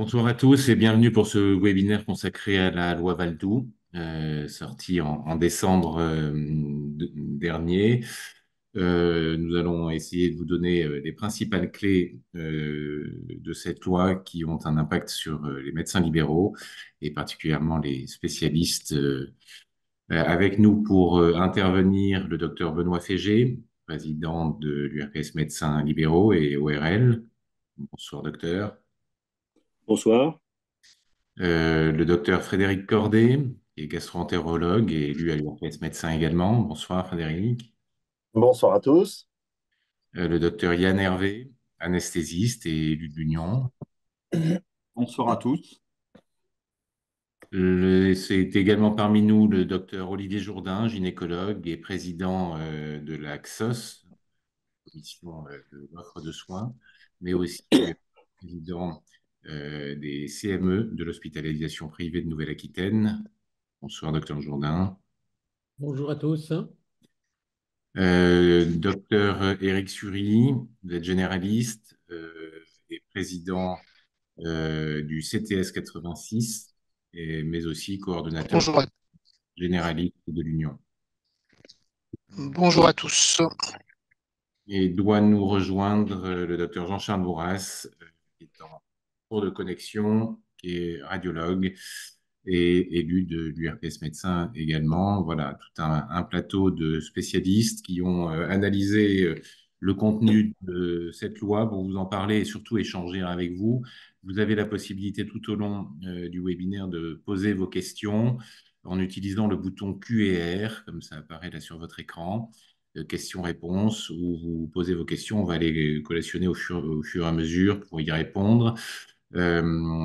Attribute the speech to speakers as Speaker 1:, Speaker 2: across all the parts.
Speaker 1: Bonsoir à tous et bienvenue pour ce webinaire consacré à la loi Valdou, sorti en décembre dernier. Nous allons essayer de vous donner les principales clés de cette loi qui ont un impact sur les médecins libéraux et particulièrement les spécialistes. Avec nous pour intervenir, le docteur Benoît Fégé, président de l'URPS Médecins Libéraux et ORL. Bonsoir docteur.
Speaker 2: Bonsoir.
Speaker 1: Le docteur Frédéric Cordet, qui est gastro-entérologue et élu à l'URPS médecin également. Bonsoir Frédéric.
Speaker 3: Bonsoir à tous.
Speaker 1: Le docteur Yann Hervé, anesthésiste et élu de l'Union.
Speaker 4: Bonsoir à tous.
Speaker 1: C'est également parmi nous le docteur Olivier Jourdain, gynécologue et président de la CSOS, commission de l'offre de soins, mais aussi président des CME de l'hospitalisation privée de Nouvelle-Aquitaine. Bonsoir docteur Jourdain.
Speaker 5: Bonjour à tous.
Speaker 1: Docteur Éric Sury, vous êtes généraliste et président du CTS 86, mais aussi coordonnateur
Speaker 6: Bonjour à,
Speaker 1: généraliste de l'Union.
Speaker 6: bonjour à tous.
Speaker 1: Et doit nous rejoindre le docteur Jean-Charles Bourras, qui est en cours de connexion, qui est radiologue et élu de l'URPS médecin également. Voilà, tout un plateau de spécialistes qui ont analysé le contenu de cette loi pour vous en parler et surtout échanger avec vous. Vous avez la possibilité tout au long du webinaire de poser vos questions en utilisant le bouton Q et R, comme ça apparaît là sur votre écran, questions-réponses, où vous posez vos questions. On va les collationner au fur et à mesure pour y répondre.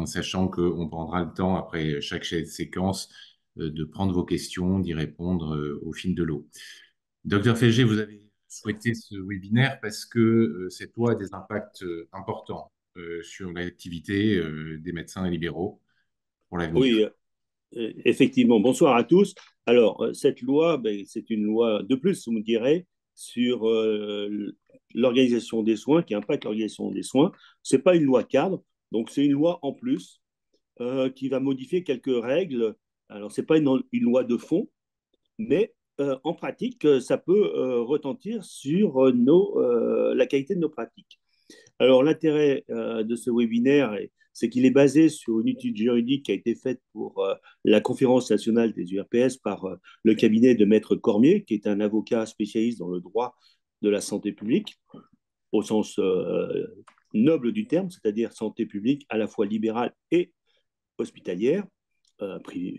Speaker 1: Sachant qu'on prendra le temps, après chaque séquence, de prendre vos questions, d'y répondre au fil de l'eau. Docteur Fégé, vous avez souhaité ce webinaire parce que cette loi a des impacts importants sur l'activité des médecins libéraux pour l'avenir.
Speaker 2: Oui, effectivement. Bonsoir à tous. Alors, cette loi, ben, c'est une loi de plus, vous me direz, sur l'organisation des soins, qui impacte l'organisation des soins. Ce n'est pas une loi cadre, donc c'est une loi en plus qui va modifier quelques règles. Alors, ce n'est pas une loi de fond, mais en pratique, ça peut retentir sur la qualité de nos pratiques. Alors, l'intérêt de ce webinaire, c'est qu'il est basé sur une étude juridique qui a été faite pour la Conférence nationale des URPS par le cabinet de Maître Cormier, qui est un avocat spécialiste dans le droit de la santé publique, au sens noble du terme, c'est-à-dire santé publique à la fois libérale et hospitalière,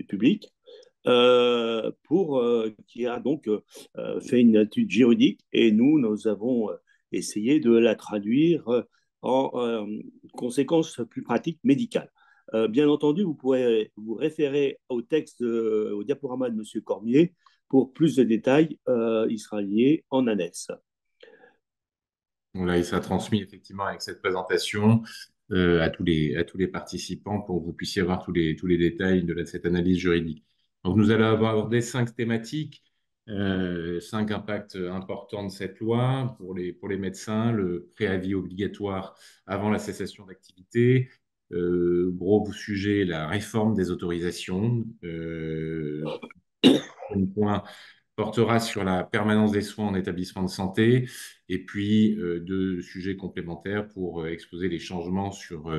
Speaker 2: publique, qui a donc fait une étude juridique et nous avons essayé de la traduire en conséquences plus pratiques médicales. Bien entendu, vous pourrez vous référer au texte, au diaporama de M. Cormier pour plus de détails. Il sera lié en annexe.
Speaker 1: Voilà, il sera transmis effectivement avec cette présentation à tous les participants pour que vous puissiez avoir tous les détails de cette analyse juridique. Donc, nous allons aborder 5 thématiques, 5 impacts importants de cette loi pour les médecins, le préavis obligatoire avant la cessation d'activité, gros sujet, la réforme des autorisations, point portera sur la permanence des soins en établissement de santé, et puis 2 sujets complémentaires pour exposer les changements sur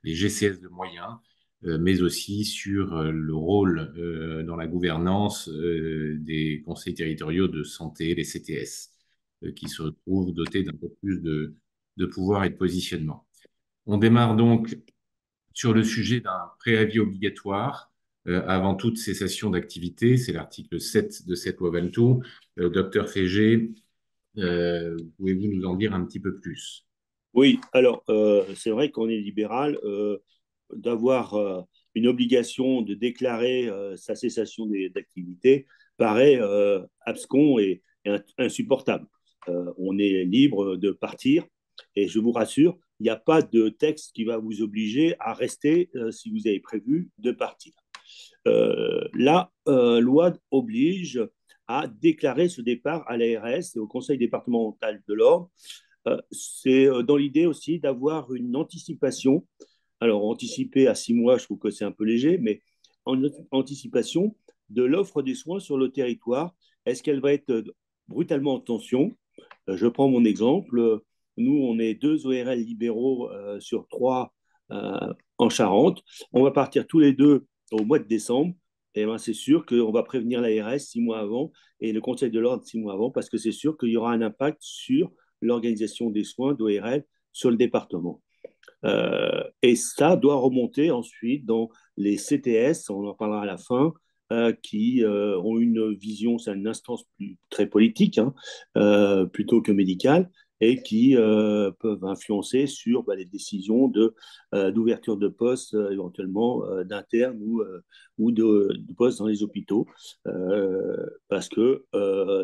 Speaker 1: les GCS de moyens, mais aussi sur le rôle dans la gouvernance des conseils territoriaux de santé, les CTS, qui se retrouvent dotés d'un peu plus de pouvoir et de positionnement. On démarre donc sur le sujet d'un préavis obligatoire avant toute cessation d'activité. C'est l'article 7 de cette loi Valletoux. Docteur Fégé, pouvez-vous nous en dire un petit peu plus?
Speaker 2: Oui, alors c'est vrai qu'on est libéral, d'avoir une obligation de déclarer sa cessation d'activité paraît abscon et insupportable. On est libre de partir et je vous rassure, il n'y a pas de texte qui va vous obliger à rester si vous avez prévu de partir. La loi oblige à déclarer ce départ à l'ARS et au Conseil départemental de l'ordre. C'est dans l'idée aussi d'avoir une anticipation Alors, anticiper à 6 mois, je trouve que c'est un peu léger, mais en anticipation de l'offre des soins sur le territoire, est-ce qu'elle va être brutalement en tension? Je prends mon exemple. Nous, on est deux ORL libéraux sur trois en Charente. On va partir tous les deux au mois de décembre. Et ben, c'est sûr qu'on va prévenir l'ARS 6 mois avant et le Conseil de l'ordre 6 mois avant parce que c'est sûr qu'il y aura un impact sur l'organisation des soins d'ORL sur le département. Et ça doit remonter ensuite dans les CTS, on en parlera à la fin, qui ont une vision, c'est une instance très politique, hein, plutôt que médicale, et qui peuvent influencer sur les décisions d'ouverture de postes, éventuellement d'interne ou de postes dans les hôpitaux. Parce que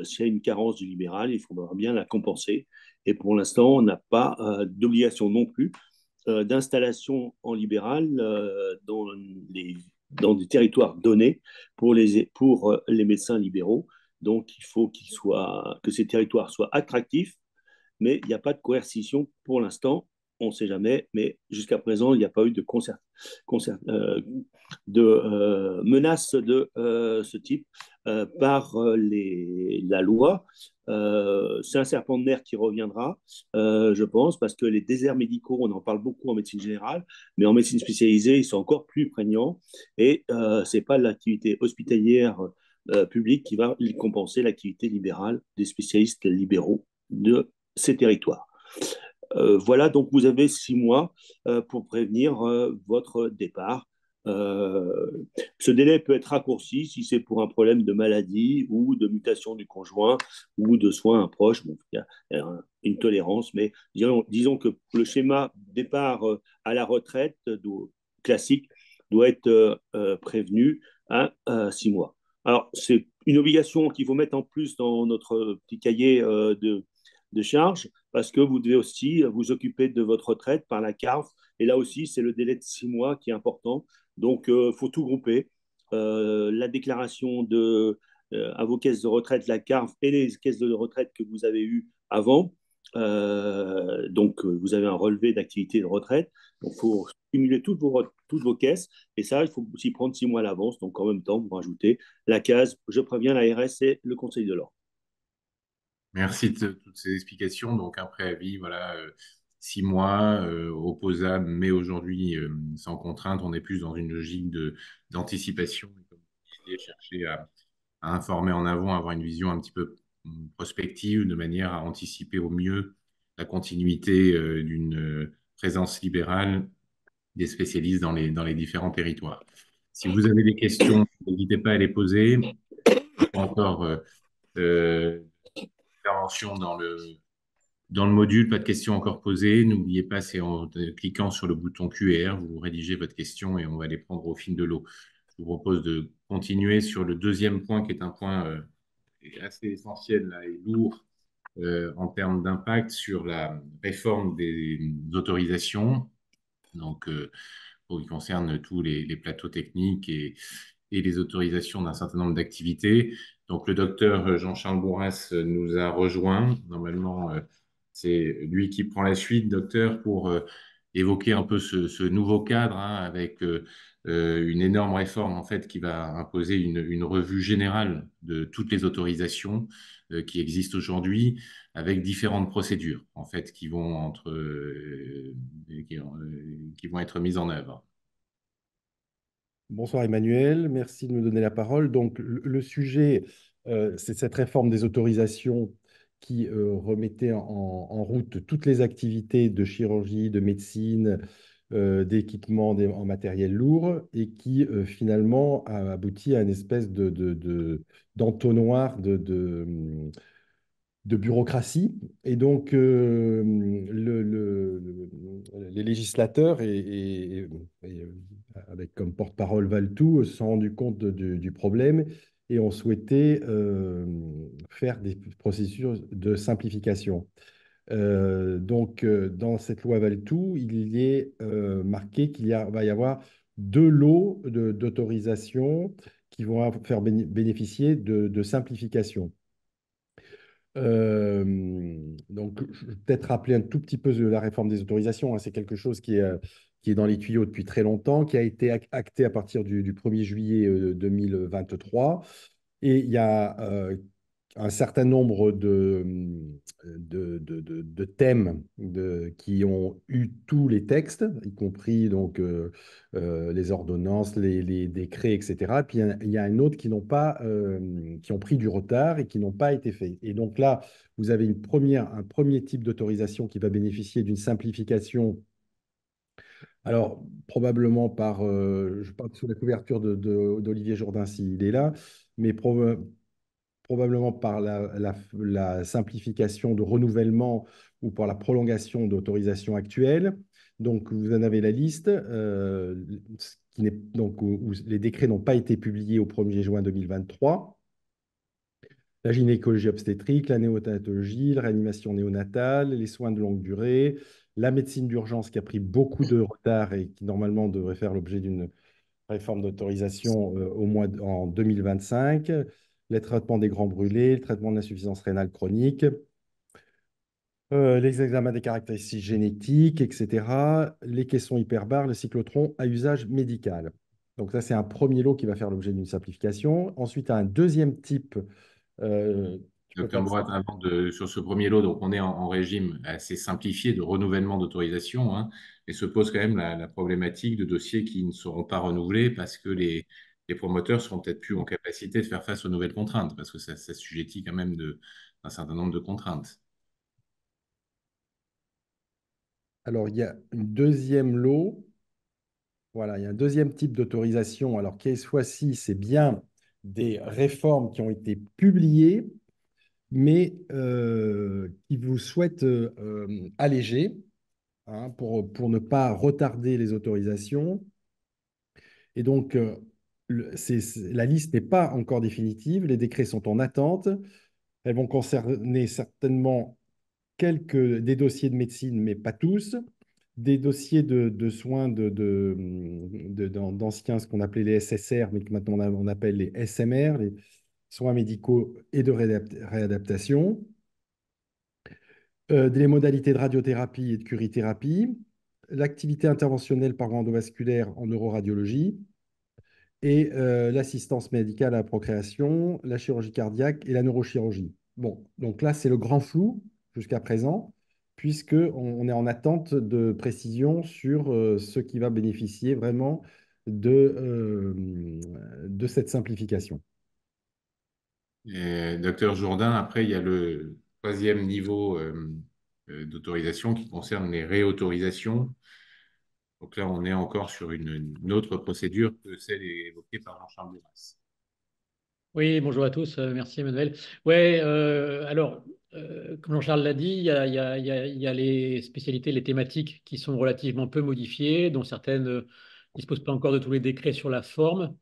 Speaker 2: s'il y a une carence du libéral, il faudra bien la compenser. Et pour l'instant, on n'a pas d'obligation non plus d'installation en libéral dans des territoires donnés pour les médecins libéraux. Donc, il faut que ces territoires soient attractifs, mais il n'y a pas de coercition pour l'instant. On ne sait jamais, mais jusqu'à présent, il n'y a pas eu concert, de menaces de ce type par la loi. C'est un serpent de mer qui reviendra, je pense, parce que les déserts médicaux, on en parle beaucoup en médecine générale, mais en médecine spécialisée, ils sont encore plus prégnants. Et ce n'est pas l'activité hospitalière publique qui va compenser l'activité libérale des spécialistes libéraux de ces territoires. Voilà, donc vous avez 6 mois pour prévenir votre départ. Euh, Ce délai peut être raccourci si c'est pour un problème de maladie ou de mutation du conjoint ou de soins à un proche. Bon, il y a une tolérance, mais disons que le schéma départ à la retraite classique doit être prévenu à 6 mois. Alors, c'est une obligation qu'il faut mettre en plus dans notre petit cahier de charges parce que vous devez aussi vous occuper de votre retraite par la CARF. Et là aussi, c'est le délai de 6 mois qui est important. Donc, il faut tout grouper. La déclaration à vos caisses de retraite, la CARF et les caisses de retraite que vous avez eues avant. Donc, vous avez un relevé d'activité de retraite. Donc, il faut cumuler toutes vos caisses. Et ça, il faut s'y prendre 6 mois à l'avance. Donc, en même temps, vous rajoutez la case, je préviens l'ARS et le Conseil de l'ordre.
Speaker 1: Merci de toutes ces explications. Donc, un préavis, voilà, 6 mois, opposable, mais aujourd'hui, sans contrainte, on est plus dans une logique d'anticipation. Comme vous disiez, chercher à informer en avant, avoir une vision un petit peu prospective, de manière à anticiper au mieux la continuité d'une présence libérale des spécialistes dans les différents territoires. Si vous avez des questions, n'hésitez pas à les poser. Pas encore d'intervention dans le module, pas de questions encore posées. N'oubliez pas, c'est en cliquant sur le bouton QR, vous rédigez votre question et on va les prendre au fil de l'eau. Je vous propose de continuer sur le deuxième point, qui est un point assez essentiel là, et lourd en termes d'impact sur la réforme des autorisations. Donc, pour qui concerne tous les plateaux techniques et les autorisations d'un certain nombre d'activités. Donc, le docteur Jean-Charles Bourras nous a rejoint. Normalement, c'est lui qui prend la suite, docteur, pour évoquer un peu ce nouveau cadre hein, avec une énorme réforme en fait qui va imposer une revue générale de toutes les autorisations qui existent aujourd'hui avec différentes procédures en fait qui vont être mises en œuvre.
Speaker 6: Bonsoir Emmanuel, merci de me donner la parole. Donc le sujet, c'est cette réforme des autorisations qui remettait en route toutes les activités de chirurgie, de médecine, d'équipement en matériel lourd et qui finalement a abouti à une espèce d'entonnoir de bureaucratie. Et donc, les législateurs, avec comme porte-parole Valtou, se sont rendus compte du problème et ont souhaité faire des processus de simplification. Donc, dans cette loi Valtou, il est marqué va y avoir 2 lots d'autorisation qui vont faire bénéficier de simplification. Donc, je vais peut-être rappeler un tout petit peu de la réforme des autorisations, hein. C'est quelque chose qui est qui est dans les tuyaux depuis très longtemps, qui a été acté à partir du 1er juillet 2023. Et il y a un certain nombre de thèmes qui ont eu tous les textes, y compris donc, les ordonnances, les décrets, etc. Puis il y a un autre qui ont pris du retard et qui n'ont pas été faits. Et donc là, vous avez un premier type d'autorisation qui va bénéficier d'une simplification. Alors, probablement je parle sous la couverture d'Olivier Jourdain s'il est là, mais probablement par la simplification de renouvellement ou par la prolongation d'autorisation actuelle. Donc, vous en avez la liste, où les décrets n'ont pas été publiés au 1er juin 2023. La gynécologie obstétrique, la néonatologie, la réanimation néonatale, les soins de longue durée, la médecine d'urgence qui a pris beaucoup de retard et qui normalement devrait faire l'objet d'une réforme d'autorisation en 2025, les traitements des grands brûlés, le traitement de l'insuffisance rénale chronique, les examens des caractéristiques génétiques, etc., les caissons hyperbares, le cyclotron à usage médical. Donc ça, c'est un premier lot qui va faire l'objet d'une simplification. Ensuite, un deuxième type qui peut
Speaker 1: Docteur
Speaker 6: faire
Speaker 1: Mourad, sur ce premier lot, donc on est en régime assez simplifié de renouvellement d'autorisation, hein, et se pose quand même la problématique de dossiers qui ne seront pas renouvelés parce que les promoteurs seront peut-être plus en capacité de faire face aux nouvelles contraintes, parce que ça s'assujettit quand même d'un certain nombre de contraintes.
Speaker 6: Alors, il y a une deuxième lot. Voilà, il y a un deuxième type d'autorisation. Alors, cette fois-ci, c'est bien des réformes qui ont été publiées, mais qui vous souhaitent alléger, hein, pour ne pas retarder les autorisations. Et donc, la liste n'est pas encore définitive. Les décrets sont en attente. Elles vont concerner certainement des dossiers de médecine, mais pas tous, des dossiers de soins d'anciens, ce qu'on appelait les SSR, mais que maintenant on appelle les SMR, les soins médicaux et de réadaptation, des modalités de radiothérapie et de curithérapie, l'activité interventionnelle par voie endovasculaire en neuroradiologie, et l'assistance médicale à la procréation, la chirurgie cardiaque et la neurochirurgie. Bon, donc là, c'est le grand flou jusqu'à présent, puisqu'on est en attente de précision sur ce qui va bénéficier vraiment de cette simplification.
Speaker 1: Docteur Jourdain, après, il y a le troisième niveau d'autorisation qui concerne les réautorisations. Donc là, on est encore sur une autre procédure que celle évoquée par Jean-Charles Bourras.
Speaker 5: Oui, bonjour à tous. Merci Emmanuel. Ouais, alors, comme Jean-Charles l'a dit, il y a les spécialités, les thématiques qui sont relativement peu modifiées, dont certaines ne disposent pas encore de tous les décrets sur la forme.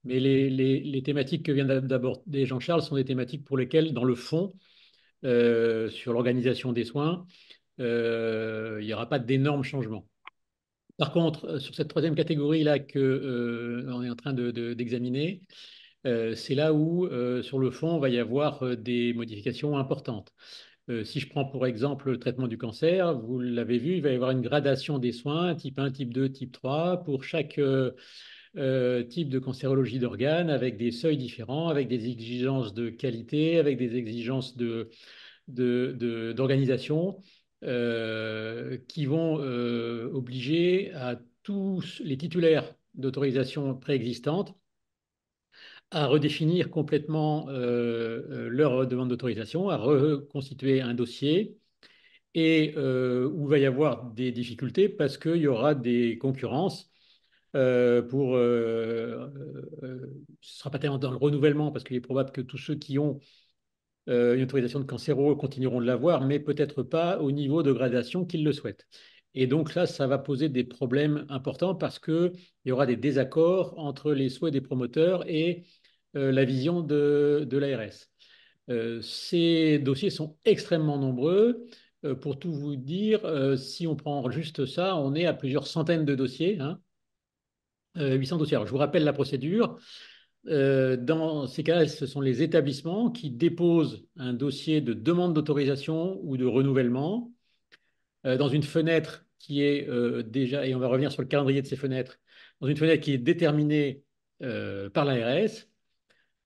Speaker 5: Mais les thématiques que vient d'aborder Jean-Charles sont des thématiques pour lesquelles, dans le fond, sur l'organisation des soins, il n'y aura pas d'énormes changements. Par contre, sur cette troisième catégorie-là que on est en train d'examiner, c'est là où, sur le fond, il va y avoir des modifications importantes. Si je prends pour exemple le traitement du cancer, vous l'avez vu, il va y avoir une gradation des soins, type 1, type 2, type 3, pour chaque type de cancérologie d'organes, avec des seuils différents, avec des exigences de qualité, avec des exigences d'organisation, qui vont obliger à tous les titulaires d'autorisation préexistantes à redéfinir complètement leur demande d'autorisation, à reconstituer un dossier et où il va y avoir des difficultés parce qu'il y aura des concurrences ce ne sera pas tellement dans le renouvellement parce qu'il est probable que tous ceux qui ont une autorisation de cancéro continueront de l'avoir, mais peut-être pas au niveau de gradation qu'ils le souhaitent. Et donc là, ça va poser des problèmes importants parce qu'il y aura des désaccords entre les souhaits des promoteurs et la vision de l'ARS. Ces dossiers sont extrêmement nombreux. Pour tout vous dire, si on prend juste ça, on est à plusieurs centaines de dossiers, hein, 800 dossiers. Alors, je vous rappelle la procédure. Dans ces cas-là, ce sont les établissements qui déposent un dossier de demande d'autorisation ou de renouvellement dans une fenêtre qui est déjà, et on va revenir sur le calendrier de ces fenêtres, dans une fenêtre qui est déterminée par l'ARS.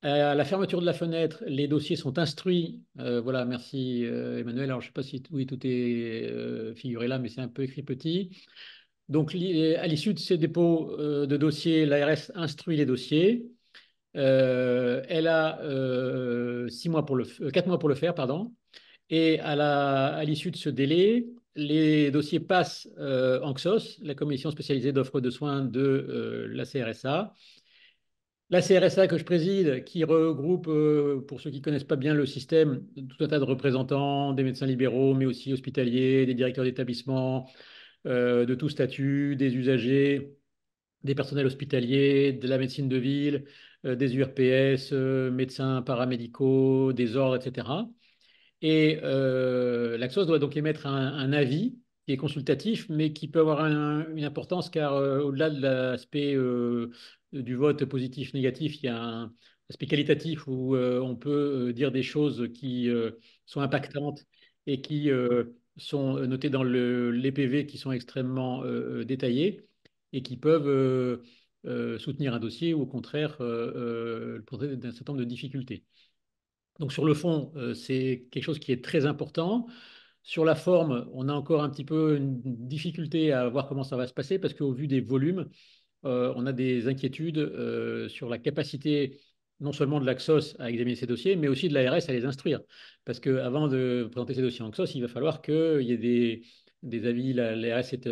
Speaker 5: À la fermeture de la fenêtre, les dossiers sont instruits. Voilà, merci Emmanuel. Alors, je ne sais pas si oui, tout est figuré là, mais c'est un peu écrit petit. Donc, à l'issue de ces dépôts de dossiers, l'ARS instruit les dossiers. Elle a 4 mois pour le faire, pardon. Et à l'issue de ce délai, les dossiers passent en CSOS, la commission spécialisée d'offres de soins de la CRSA. La CRSA que je préside, qui regroupe, pour ceux qui ne connaissent pas bien le système, tout un tas de représentants, des médecins libéraux, mais aussi hospitaliers, des directeurs d'établissement, de tout statut, des usagers, des personnels hospitaliers, de la médecine de ville, des URPS, médecins paramédicaux, des ordres, etc. Et l'Axos doit donc émettre un avis qui est consultatif, mais qui peut avoir une importance car au-delà de l'aspect du vote positif-négatif, il y a un aspect qualitatif où on peut dire des choses qui sont impactantes et qui sont notées dans les PV qui sont extrêmement détaillés et qui peuvent soutenir un dossier ou au contraire poser d'un certain nombre de difficultés. Donc sur le fond, c'est quelque chose qui est très important. Sur la forme, on a encore un petit peu une difficulté à voir comment ça va se passer parce qu'au vu des volumes, on a des inquiétudes sur la capacité non seulement de l'Axos à examiner ces dossiers, mais aussi de l'ARS à les instruire. Parce qu'avant de présenter ces dossiers en Axos, il va falloir qu'il y ait des avis. L'ARS est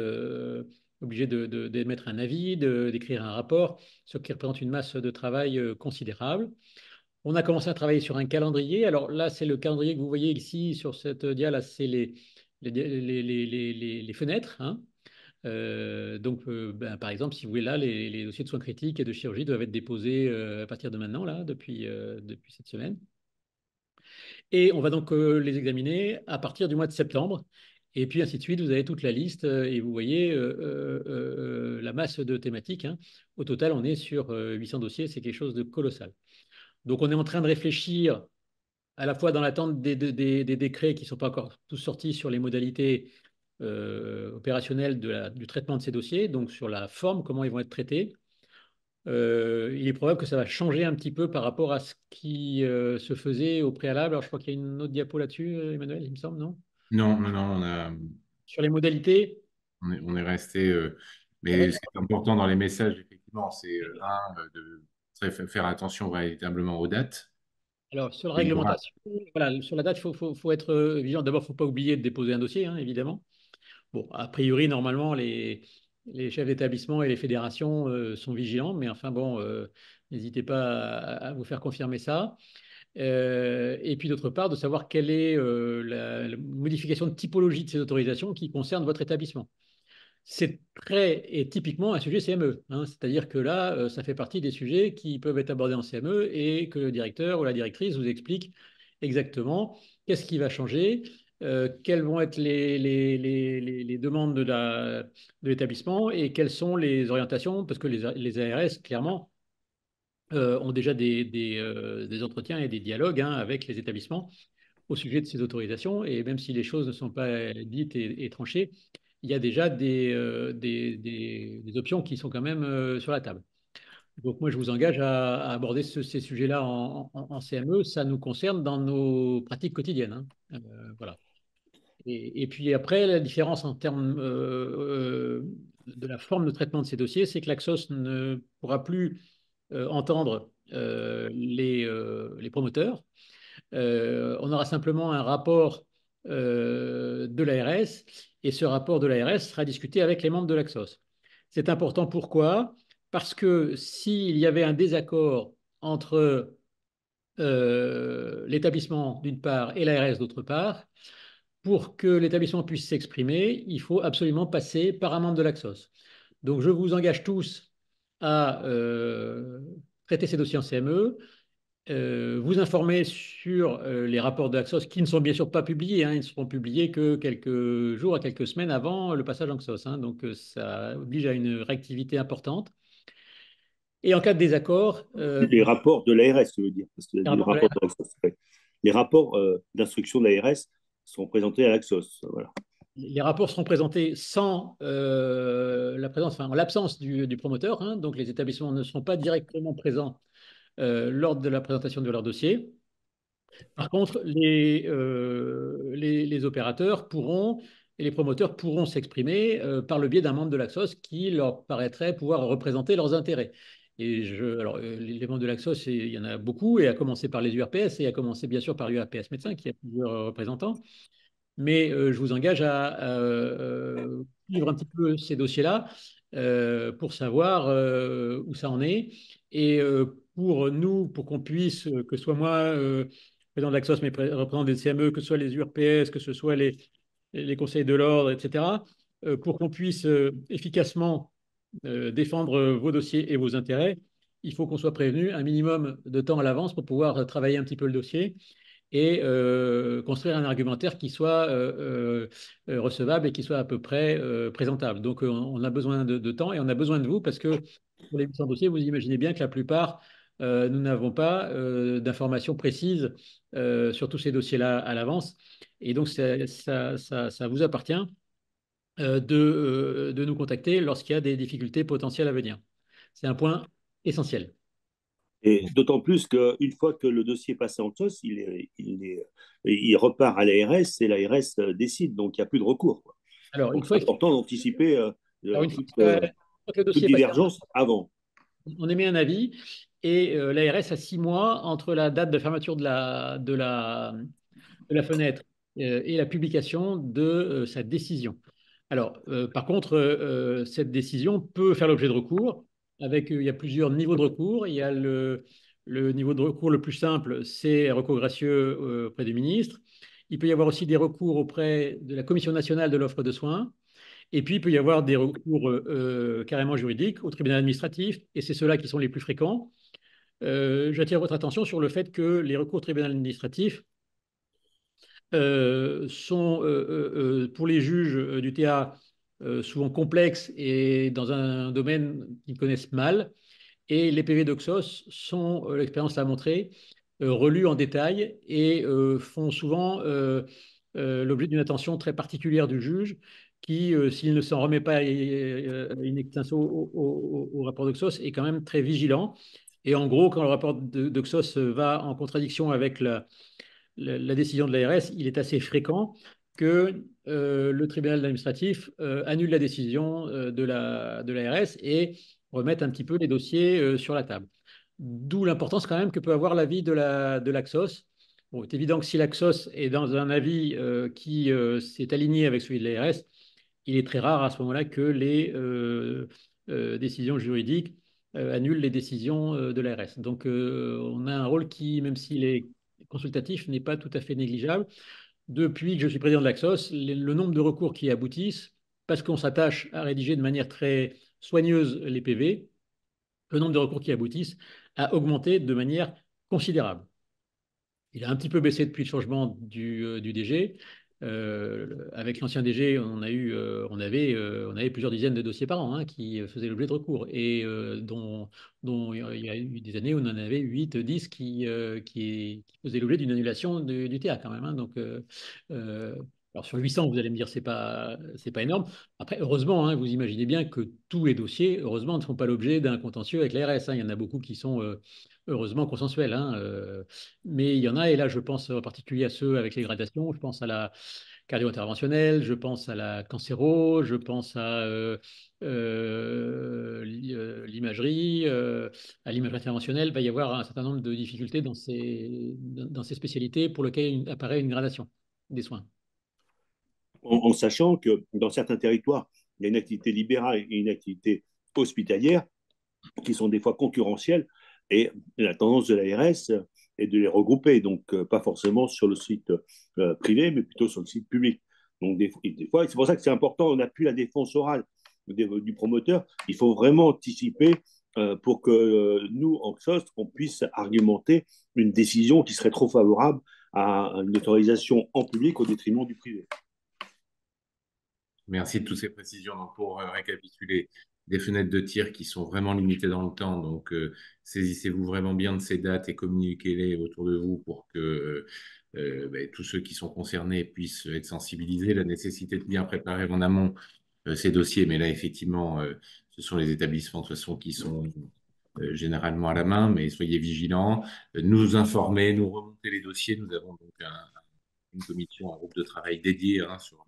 Speaker 5: obligée d'émettre un avis, d'écrire un rapport, ce qui représente une masse de travail considérable. On a commencé à travailler sur un calendrier. Alors là, c'est le calendrier que vous voyez ici sur cette dia. Là, c'est les fenêtres, hein. Donc, par exemple, si vous voulez, là, les dossiers de soins critiques et de chirurgie doivent être déposés à partir de maintenant, là, depuis cette semaine. Et on va donc les examiner à partir du mois de septembre. Et puis ainsi de suite, vous avez toute la liste et vous voyez la masse de thématiques, hein. Au total, on est sur 800 dossiers. C'est quelque chose de colossal. Donc, on est en train de réfléchir à la fois dans l'attente des décrets qui ne sont pas encore tous sortis sur les modalités opérationnelles du traitement de ces dossiers, donc sur la forme, comment ils vont être traités. Il est probable que ça va changer un petit peu par rapport à ce qui se faisait au préalable. Alors, je crois qu'il y a une autre diapo là-dessus, Emmanuel, il me semble, non?
Speaker 1: Non, non, non,
Speaker 5: Sur les modalités.
Speaker 1: on est resté.
Speaker 5: ça va
Speaker 1: Mais
Speaker 5: être-
Speaker 1: ce qui est important dans les messages, effectivement, c'est de faire attention véritablement aux dates.
Speaker 5: Alors, sur la
Speaker 1: Et il y aura-
Speaker 5: réglementation, voilà, sur la date, faut être vigilant. D'abord, il ne faut pas oublier de déposer un dossier, hein, évidemment. Bon, a priori, normalement, les chefs d'établissement et les fédérations sont vigilants, mais enfin bon, n'hésitez pas à vous faire confirmer ça. Et puis d'autre part, de savoir quelle est la modification de typologie de ces autorisations qui concerne votre établissement. C'est très et typiquement un sujet CME, hein, c'est-à-dire que là, ça fait partie des sujets qui peuvent être abordés en CME et que le directeur ou la directrice vous explique exactement qu'est-ce qui va changer, quelles vont être les demandes de l'établissement et quelles sont les orientations, parce que les ARS, clairement, ont déjà des entretiens et des dialogues, hein, avec les établissements au sujet de ces autorisations. Et même si les choses ne sont pas dites et tranchées, il y a déjà des options qui sont quand même sur la table. Donc moi, je vous engage à aborder ces sujets-là en CME. Ça nous concerne dans nos pratiques quotidiennes, hein. Voilà. Et puis après, la différence en termes de la forme de traitement de ces dossiers, c'est que l'Axos ne pourra plus entendre les promoteurs. On aura simplement un rapport de l'ARS et ce rapport de l'ARS sera discuté avec les membres de l'Axos. C'est important, pourquoi? Parce que s'il y avait un désaccord entre l'établissement d'une part et l'ARS d'autre part, pour que l'établissement puisse s'exprimer, il faut absolument passer par un membre de l'Axos. Donc je vous engage tous à traiter ces dossiers en CME, vous informer sur les rapports de Axos qui ne sont bien sûr pas publiés, hein, ils ne seront publiés que quelques jours à quelques semaines avant le passage en Axos, hein, donc ça oblige à une réactivité importante. Et en cas de désaccord,
Speaker 2: Les rapports de l'ARS, tu veux dire, parce que
Speaker 5: les
Speaker 2: les
Speaker 5: rapports de
Speaker 2: rapports de l'Axos, ouais. Les rapports d'instruction de l'ARS sont présentés à l'Axos. Voilà.
Speaker 5: les rapports seront présentés sans la présence, enfin, en l'absence du promoteur, hein, donc les établissements ne seront pas directement présents lors de la présentation de leur dossier. Par contre, les opérateurs pourront et les promoteurs pourront s'exprimer par le biais d'un membre de l'Axos qui leur paraîtrait pouvoir représenter leurs intérêts. Alors, les membres de l'Axos, il y en a beaucoup, et à commencer par les URPS, et à commencer bien sûr par l'URPS médecin, qui a plusieurs représentants. Mais je vous engage à suivre un petit peu ces dossiers-là pour savoir où ça en est. Et pour nous, pour qu'on puisse, que ce soit moi, président de l'Axos, mais représentant des CME, que ce soit les URPS, que ce soit les conseils de l'ordre, etc., pour qu'on puisse efficacement défendre vos dossiers et vos intérêts, il faut qu'on soit prévenu un minimum de temps à l'avance pour pouvoir travailler un petit peu le dossier et construire un argumentaire qui soit recevable et qui soit à peu près présentable. Donc, on a besoin de temps et on a besoin de vous parce que pour les 800 dossiers, vous imaginez bien que la plupart, nous n'avons pas d'informations précises sur tous ces dossiers-là à l'avance. Et donc, ça vous appartient de nous contacter lorsqu'il y a des difficultés potentielles à venir. C'est un point essentiel.
Speaker 2: Et d'autant plus qu'une fois que le dossier est passé en TOS, il repart à l'ARS et l'ARS décide, donc il n'y a plus de recours, quoi.
Speaker 5: Alors,
Speaker 2: Donc c'est important d'anticiper
Speaker 5: alors,
Speaker 2: toute,
Speaker 5: une fois que le
Speaker 2: toute
Speaker 5: dossier est passé,
Speaker 2: divergence avant.
Speaker 5: on émet un avis et l'ARS a 6 mois entre la date de fermeture de la fenêtre et la publication de sa décision. Alors, par contre, cette décision peut faire l'objet de recours. Il y a plusieurs niveaux de recours. Il y a le niveau de recours le plus simple, c'est recours gracieux auprès du ministre. Il peut y avoir aussi des recours auprès de la Commission nationale de l'offre de soins. Et puis, il peut y avoir des recours carrément juridiques au tribunal administratif, et c'est ceux-là qui sont les plus fréquents. J'attire votre attention sur le fait que les recours au tribunal administratif sont, pour les juges du TA, souvent complexes et dans un domaine qu'ils connaissent mal. Et les PV d'Oxos sont, l'expérience l'a montré, relus en détail et font souvent l'objet d'une attention très particulière du juge qui, s'il ne s'en remet pas in extenso au rapport d'Oxos, est quand même très vigilant. Et en gros, quand le rapport d'Oxos va en contradiction avec la décision de l'ARS, il est assez fréquent que le tribunal administratif annule la décision de l'ARS et remette un petit peu les dossiers sur la table. D'où l'importance quand même que peut avoir l'avis de l'Axos. Bon, c'est évident que si l'Axos est dans un avis qui s'est aligné avec celui de l'ARS, il est très rare à ce moment-là que les décisions juridiques annulent les décisions de l'ARS. Donc, on a un rôle qui, même s'il est consultatif, n'est pas tout à fait négligeable. Depuis que je suis président de l'Axos, le nombre de recours qui aboutissent, parce qu'on s'attache à rédiger de manière très soigneuse les PV, le nombre de recours qui aboutissent a augmenté de manière considérable. Il a un petit peu baissé depuis le changement du DG. Avec l'ancien DG, on avait plusieurs dizaines de dossiers par an hein, qui faisaient l'objet de recours et dont il y a eu des années où on en avait 8, 10 qui faisaient l'objet d'une annulation du TA quand même. Hein. Donc, alors sur 800, vous allez me dire c'est pas énorme. Après, heureusement, hein, vous imaginez bien que tous les dossiers, heureusement, ne font pas l'objet d'un contentieux avec l'ARS. Hein. Il y en a beaucoup qui sont heureusement consensuels. Hein. Mais il y en a, et là je pense en particulier à ceux avec les gradations, je pense à la cardio-interventionnelle, je pense à la cancéro, je pense à l'imagerie, à l'imagerie interventionnelle. Il va y avoir un certain nombre de difficultés dans ces spécialités pour lesquelles apparaît une gradation des soins.
Speaker 2: En sachant que dans certains territoires, il y a une activité libérale et une activité hospitalière qui sont des fois concurrentielles. Et la tendance de l'ARS est de les regrouper, donc pas forcément sur le site privé, mais plutôt sur le site public. Donc des fois c'est pour ça que c'est important, on n'appuie la défense orale du promoteur. Il faut vraiment anticiper pour que nous, en SOS, on puisse argumenter une décision qui serait trop favorable à une autorisation en public au détriment du privé.
Speaker 1: Merci de toutes ces précisions. Donc, pour récapituler, des fenêtres de tir qui sont vraiment limitées dans le temps. Donc, saisissez-vous vraiment bien de ces dates et communiquez-les autour de vous pour que tous ceux qui sont concernés puissent être sensibilisés. La nécessité de bien préparer en amont ces dossiers, mais là, effectivement, ce sont les établissements de toute façon qui sont généralement à la main, mais soyez vigilants, nous informer, nous remonter les dossiers. Nous avons donc une commission, un groupe de travail dédié sur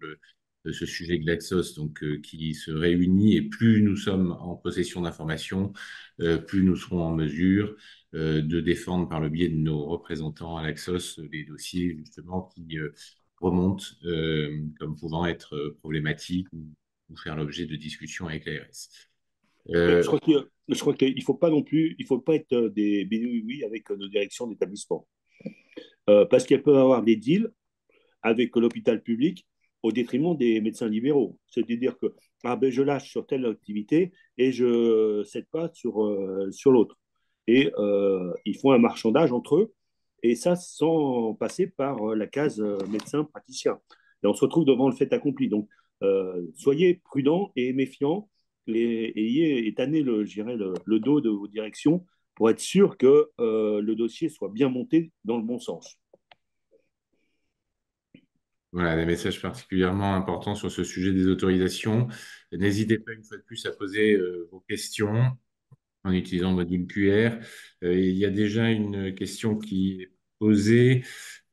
Speaker 1: ce sujet Glaxos, donc qui se réunit, et plus nous sommes en possession d'informations, plus nous serons en mesure de défendre par le biais de nos représentants à l'Axos les dossiers justement qui remontent comme pouvant être problématiques ou faire l'objet de discussions avec l'ARS.
Speaker 2: Mais je crois qu'il ne faut pas non plus, il faut pas être des bénouilles avec nos directions d'établissement. Parce qu'elles peuvent avoir des deals avec l'hôpital public au détriment des médecins libéraux. C'est-à-dire que je lâche sur telle activité et je ne cède pas sur l'autre. Et ils font un marchandage entre eux, et ça sans passer par la case médecin praticien. Et on se retrouve devant le fait accompli. Donc, soyez prudents et méfiants, et étanez le dos de vos directions pour être sûr que le dossier soit bien monté dans le bon sens.
Speaker 1: Voilà, des messages particulièrement importants sur ce sujet des autorisations. N'hésitez pas une fois de plus à poser vos questions en utilisant le module QR. Il y a déjà une question qui est posée.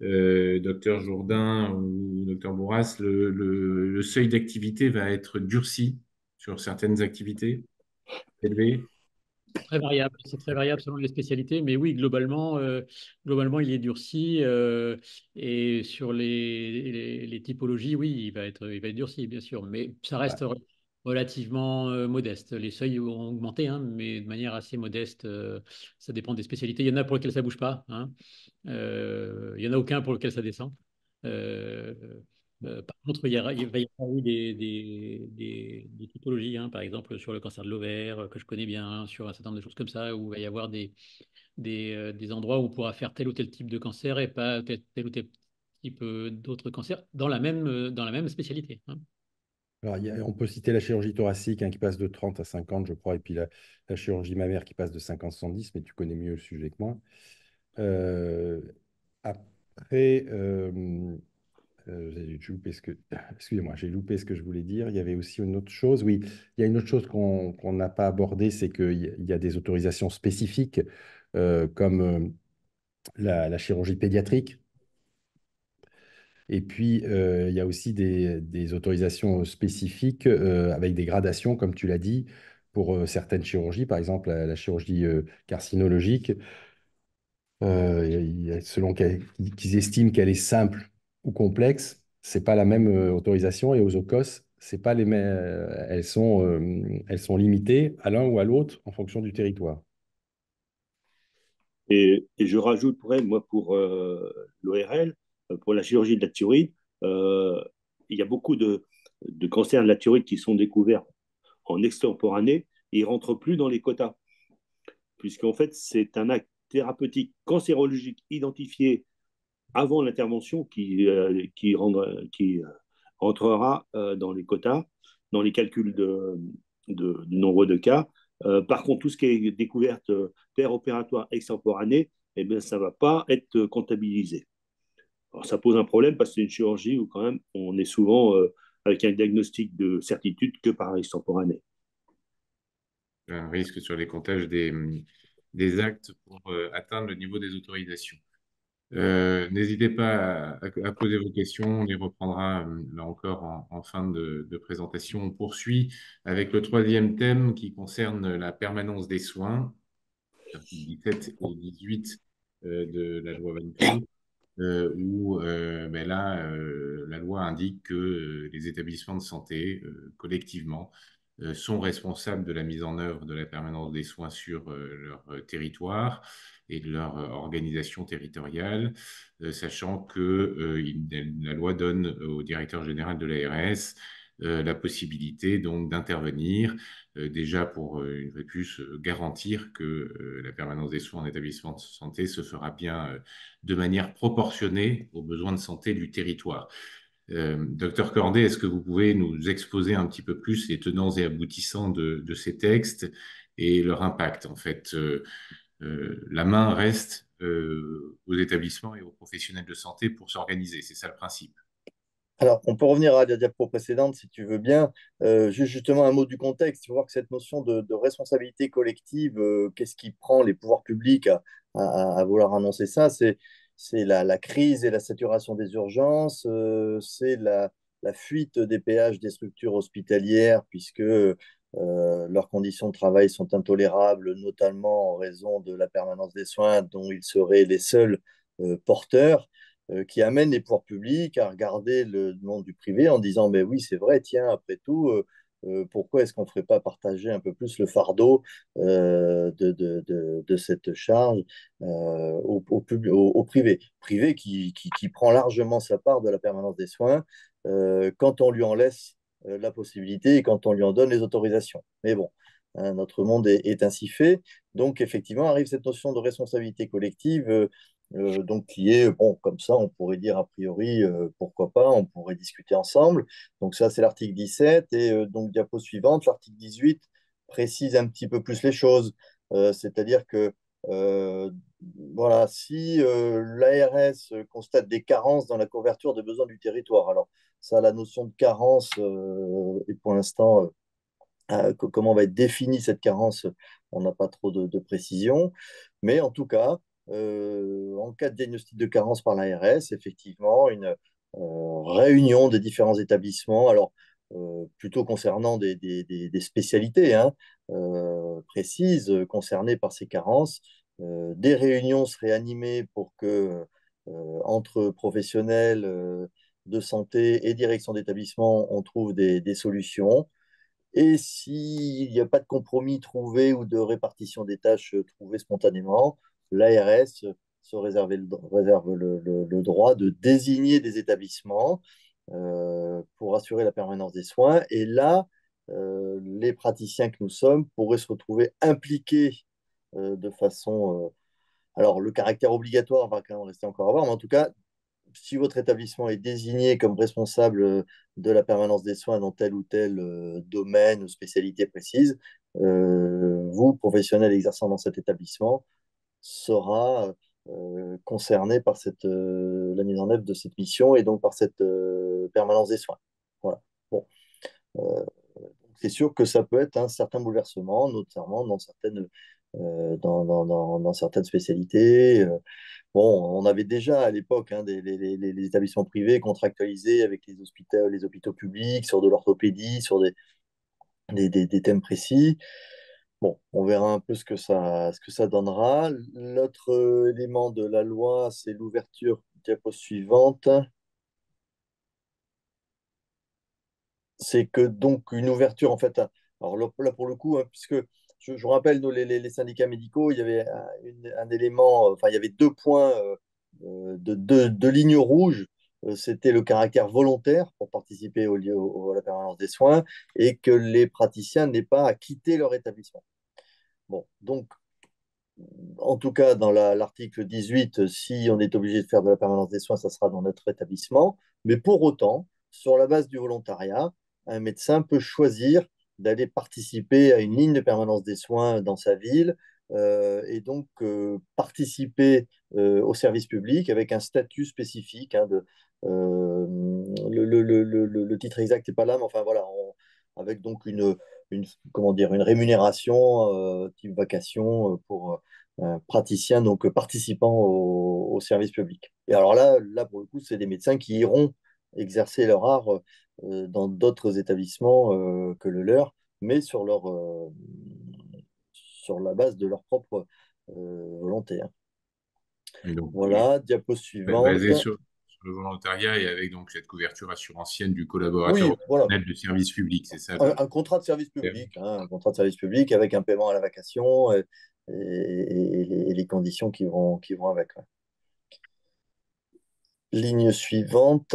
Speaker 1: Docteur Jourdain ou Docteur Bourras, le seuil d'activité va être durci sur certaines activités élevées.
Speaker 5: C'est très variable selon les spécialités, mais oui, globalement il est durci et sur les typologies, oui, il va être durci, bien sûr, mais ça reste relativement modeste. Les seuils ont augmenté, hein, mais de manière assez modeste. Ça dépend des spécialités. Il y en a pour lesquelles ça bouge pas, hein. Il y en a aucun pour lequel ça descend. Euh, Par contre, il va y avoir eu des typologies, hein, par exemple sur le cancer de l'ovaire, que je connais bien, hein, sur un certain nombre de choses comme ça, où il va y avoir des endroits où on pourra faire tel ou tel type de cancer et pas tel ou tel type d'autres cancers dans la même spécialité, hein.
Speaker 6: Alors, on peut citer la chirurgie thoracique, hein, qui passe de 30 à 50, je crois, et puis la chirurgie mammaire qui passe de 50 à 110, mais tu connais mieux le sujet que moi. Euh, Après, j'ai loupé excusez-moi, j'ai loupé ce que je voulais dire. Il y avait aussi une autre chose. Oui, il y a une autre chose qu'on n'a pas abordée, c'est qu'il y a des autorisations spécifiques, comme la chirurgie pédiatrique. Et puis, il y a aussi des autorisations spécifiques avec des gradations, comme tu l'as dit, pour certaines chirurgies, par exemple la chirurgie carcinologique. Selon qu'ils estiment qu'elle est simple ou complexe, c'est pas la même autorisation. Et aux OCOS, c'est pas les mêmes, elles sont limitées à l'un ou à l'autre en fonction du territoire.
Speaker 2: Et je rajouterais, moi, pour l'ORL, pour la chirurgie de la thyroïde, euh, il y a beaucoup de cancers de la thyroïde qui sont découverts en extemporané et ils ne rentrent plus dans les quotas, puisqu'en fait, c'est un acte thérapeutique cancérologique identifié avant l'intervention qui rentrera dans les quotas, dans les calculs de nombre de cas. Par contre, tout ce qui est découverte opératoire extemporanée, eh bien, ça ne va pas être comptabilisé. Alors, ça pose un problème parce que c'est une chirurgie où quand même on est souvent avec un diagnostic de certitude que par extemporané.
Speaker 1: Un risque sur les comptages des actes pour atteindre le niveau des autorisations. N'hésitez pas à poser vos questions, on les reprendra là encore en fin de présentation. On poursuit avec le troisième thème qui concerne la permanence des soins, articles 17 et 18 de la loi 23, où là, la loi indique que les établissements de santé, collectivement, sont responsables de la mise en œuvre de la permanence des soins sur leur territoire et de leur organisation territoriale, sachant que la loi donne au directeur général de l'ARS la possibilité donc d'intervenir déjà pour une fois de plus garantir que la permanence des soins en établissement de santé se fera bien de manière proportionnée aux besoins de santé du territoire. Docteur Corday, est-ce que vous pouvez nous exposer un petit peu plus les tenants et aboutissants de ces textes et leur impact? En fait, la main reste aux établissements et aux professionnels de santé pour s'organiser. C'est ça le principe.
Speaker 3: Alors, on peut revenir à la diapo précédente si tu veux bien. Justement, un mot du contexte. Il faut voir que cette notion de responsabilité collective, qu'est-ce qui prend les pouvoirs publics à vouloir annoncer ça? C'est la crise et la saturation des urgences, c'est la fuite des péages des structures hospitalières, puisque leurs conditions de travail sont intolérables, notamment en raison de la permanence des soins dont ils seraient les seuls porteurs, qui amène les pouvoirs publics à regarder le monde du privé en disant, mais oui, c'est vrai, tiens, après tout, pourquoi est-ce qu'on ne ferait pas partager un peu plus le fardeau de cette charge au privé? Privé qui prend largement sa part de la permanence des soins quand on lui en laisse la possibilité et quand on lui en donne les autorisations. Mais bon, hein, notre monde est ainsi fait. Donc, effectivement, arrive cette notion de responsabilité collective donc qui est, bon, comme ça, on pourrait dire a priori, pourquoi pas, on pourrait discuter ensemble. Donc ça, c'est l'article 17. Et donc, diapo suivante, l'article 18 précise un petit peu plus les choses. C'est-à-dire que, euh, voilà, si l'ARS constate des carences dans la couverture des besoins du territoire, alors ça, la notion de carence est pour l'instant, comment va être définie cette carence, on n'a pas trop de précision. Mais en tout cas, en cas de diagnostic de carence par l'ARS, effectivement, une réunion des différents établissements, alors plutôt concernant des spécialités hein, précises concernées par ces carences, des réunions seraient animées pour que entre professionnels de santé et direction d'établissement, on trouve des solutions. Et s'il n'y a pas de compromis trouvé ou de répartition des tâches trouvées spontanément, l'ARS se réserve le droit de désigner des établissements pour assurer la permanence des soins. Et là, les praticiens que nous sommes pourraient se retrouver impliqués de façon... alors, le caractère obligatoire va quand même rester encore à voir, mais en tout cas, si votre établissement est désigné comme responsable de la permanence des soins dans tel ou tel domaine ou spécialité précise, vous, professionnel exerçant dans cet établissement, sera concerné par la mise en œuvre de cette mission et donc par cette permanence des soins. Voilà. Bon. Euh, c'est sûr que ça peut être un certain bouleversement, notamment dans certaines spécialités. Bon, on avait déjà à l'époque hein, les établissements privés contractualisés avec les hôpitaux publics sur de l'orthopédie, sur des thèmes précis. Bon, on verra un peu ce que ça donnera. L'autre élément de la loi, c'est l'ouverture, diapo suivante, c'est que donc une ouverture, en fait, alors là pour le coup, hein, puisque je vous rappelle, nous, les syndicats médicaux, il y avait un élément, enfin, il y avait deux points, deux lignes rouges. C'était le caractère volontaire pour participer à la permanence des soins et que les praticiens n'aient pas à quitter leur établissement. Bon, donc, en tout cas, dans l'article 18, si on est obligé de faire de la permanence des soins, ça sera dans notre établissement. Mais pour autant, sur la base du volontariat, un médecin peut choisir d'aller participer à une ligne de permanence des soins dans sa ville et donc participer au service public avec un statut spécifique. Hein, le titre exact n'est pas là, mais enfin voilà, avec donc comment dire, une rémunération type vacation pour praticiens, donc participants au service public. Et alors là, pour le coup, c'est des médecins qui iront exercer leur art dans d'autres établissements que le leur, mais sur la base de leur propre volonté. Hein.
Speaker 1: Et donc,
Speaker 3: Voilà, diapo suivante.
Speaker 1: basé sur le volontariat et avec donc cette couverture assurantielle du collaborateur
Speaker 3: Oui, voilà,
Speaker 1: opérationnel de service public, c'est ça
Speaker 3: un contrat de service public, hein, un contrat de service public avec un paiement à la vacation et les conditions qui vont avec. Ouais. Ligne suivante.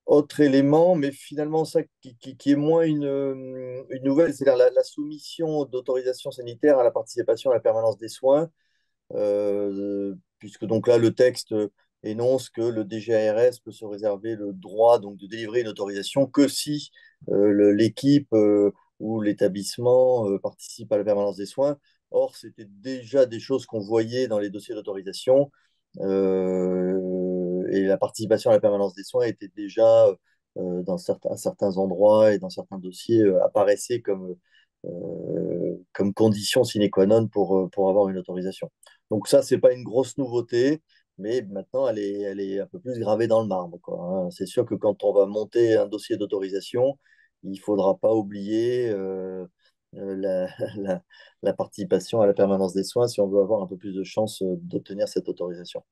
Speaker 3: Autre élément, mais finalement ça qui est moins une nouvelle, c'est-à-dire la soumission d'autorisation sanitaire à la participation à la permanence des soins, puisque donc là le texte énonce que le DGARS peut se réserver le droit donc, de délivrer une autorisation que si l'équipe ou l'établissement participe à la permanence des soins. Or, c'était déjà des choses qu'on voyait dans les dossiers d'autorisation et la participation à la permanence des soins était déjà à certains endroits et dans certains dossiers apparaissait comme condition sine qua non pour avoir une autorisation. Donc ça, c'est pas une grosse nouveauté, mais maintenant, elle est un peu plus gravée dans le marbre, quoi, hein. C'est sûr que quand on va monter un dossier d'autorisation, il ne faudra pas oublier la, la participation à la permanence des soins si on veut avoir un peu plus de chances d'obtenir cette autorisation.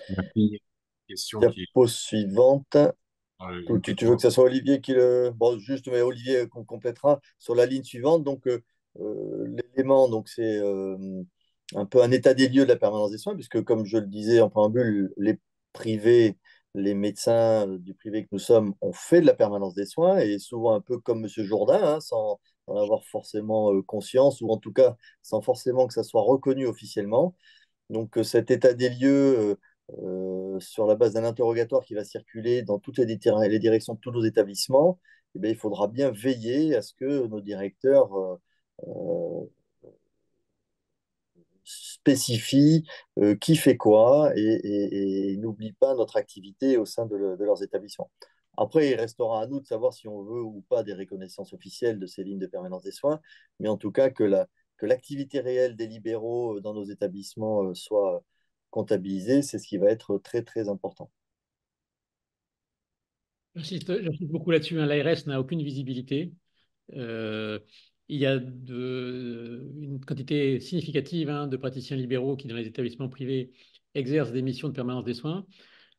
Speaker 1: Merci. Question qui est
Speaker 3: Diapo suivante.
Speaker 1: une
Speaker 3: Tu veux
Speaker 1: question.
Speaker 3: que ce soit Olivier qui le... Bon, juste, mais Olivier qu'on complétera sur la ligne suivante. Donc, l'élément, donc c'est un peu un état des lieux de la permanence des soins, puisque comme je le disais en préambule, les privés, les médecins du privé que nous sommes, ont fait de la permanence des soins, et souvent un peu comme Monsieur Jourdain, hein, sans en avoir forcément conscience, ou en tout cas sans forcément que ça soit reconnu officiellement. Donc cet état des lieux, sur la base d'un interrogatoire qui va circuler dans toutes les directions de tous nos établissements, eh bien, il faudra bien veiller à ce que nos directeurs euh, spécifient qui fait quoi et n'oublient pas notre activité au sein de leurs établissements. Après, il restera à nous de savoir si on veut ou pas des reconnaissances officielles de ces lignes de permanence des soins, mais en tout cas que l'activité réelle des libéraux dans nos établissements soit comptabilisée, c'est ce qui va être très, très important.
Speaker 5: J'insiste beaucoup là-dessus, hein. L'ARS n'a aucune visibilité. Euh, il y a une quantité significative, hein, de praticiens libéraux qui, dans les établissements privés, exercent des missions de permanence des soins.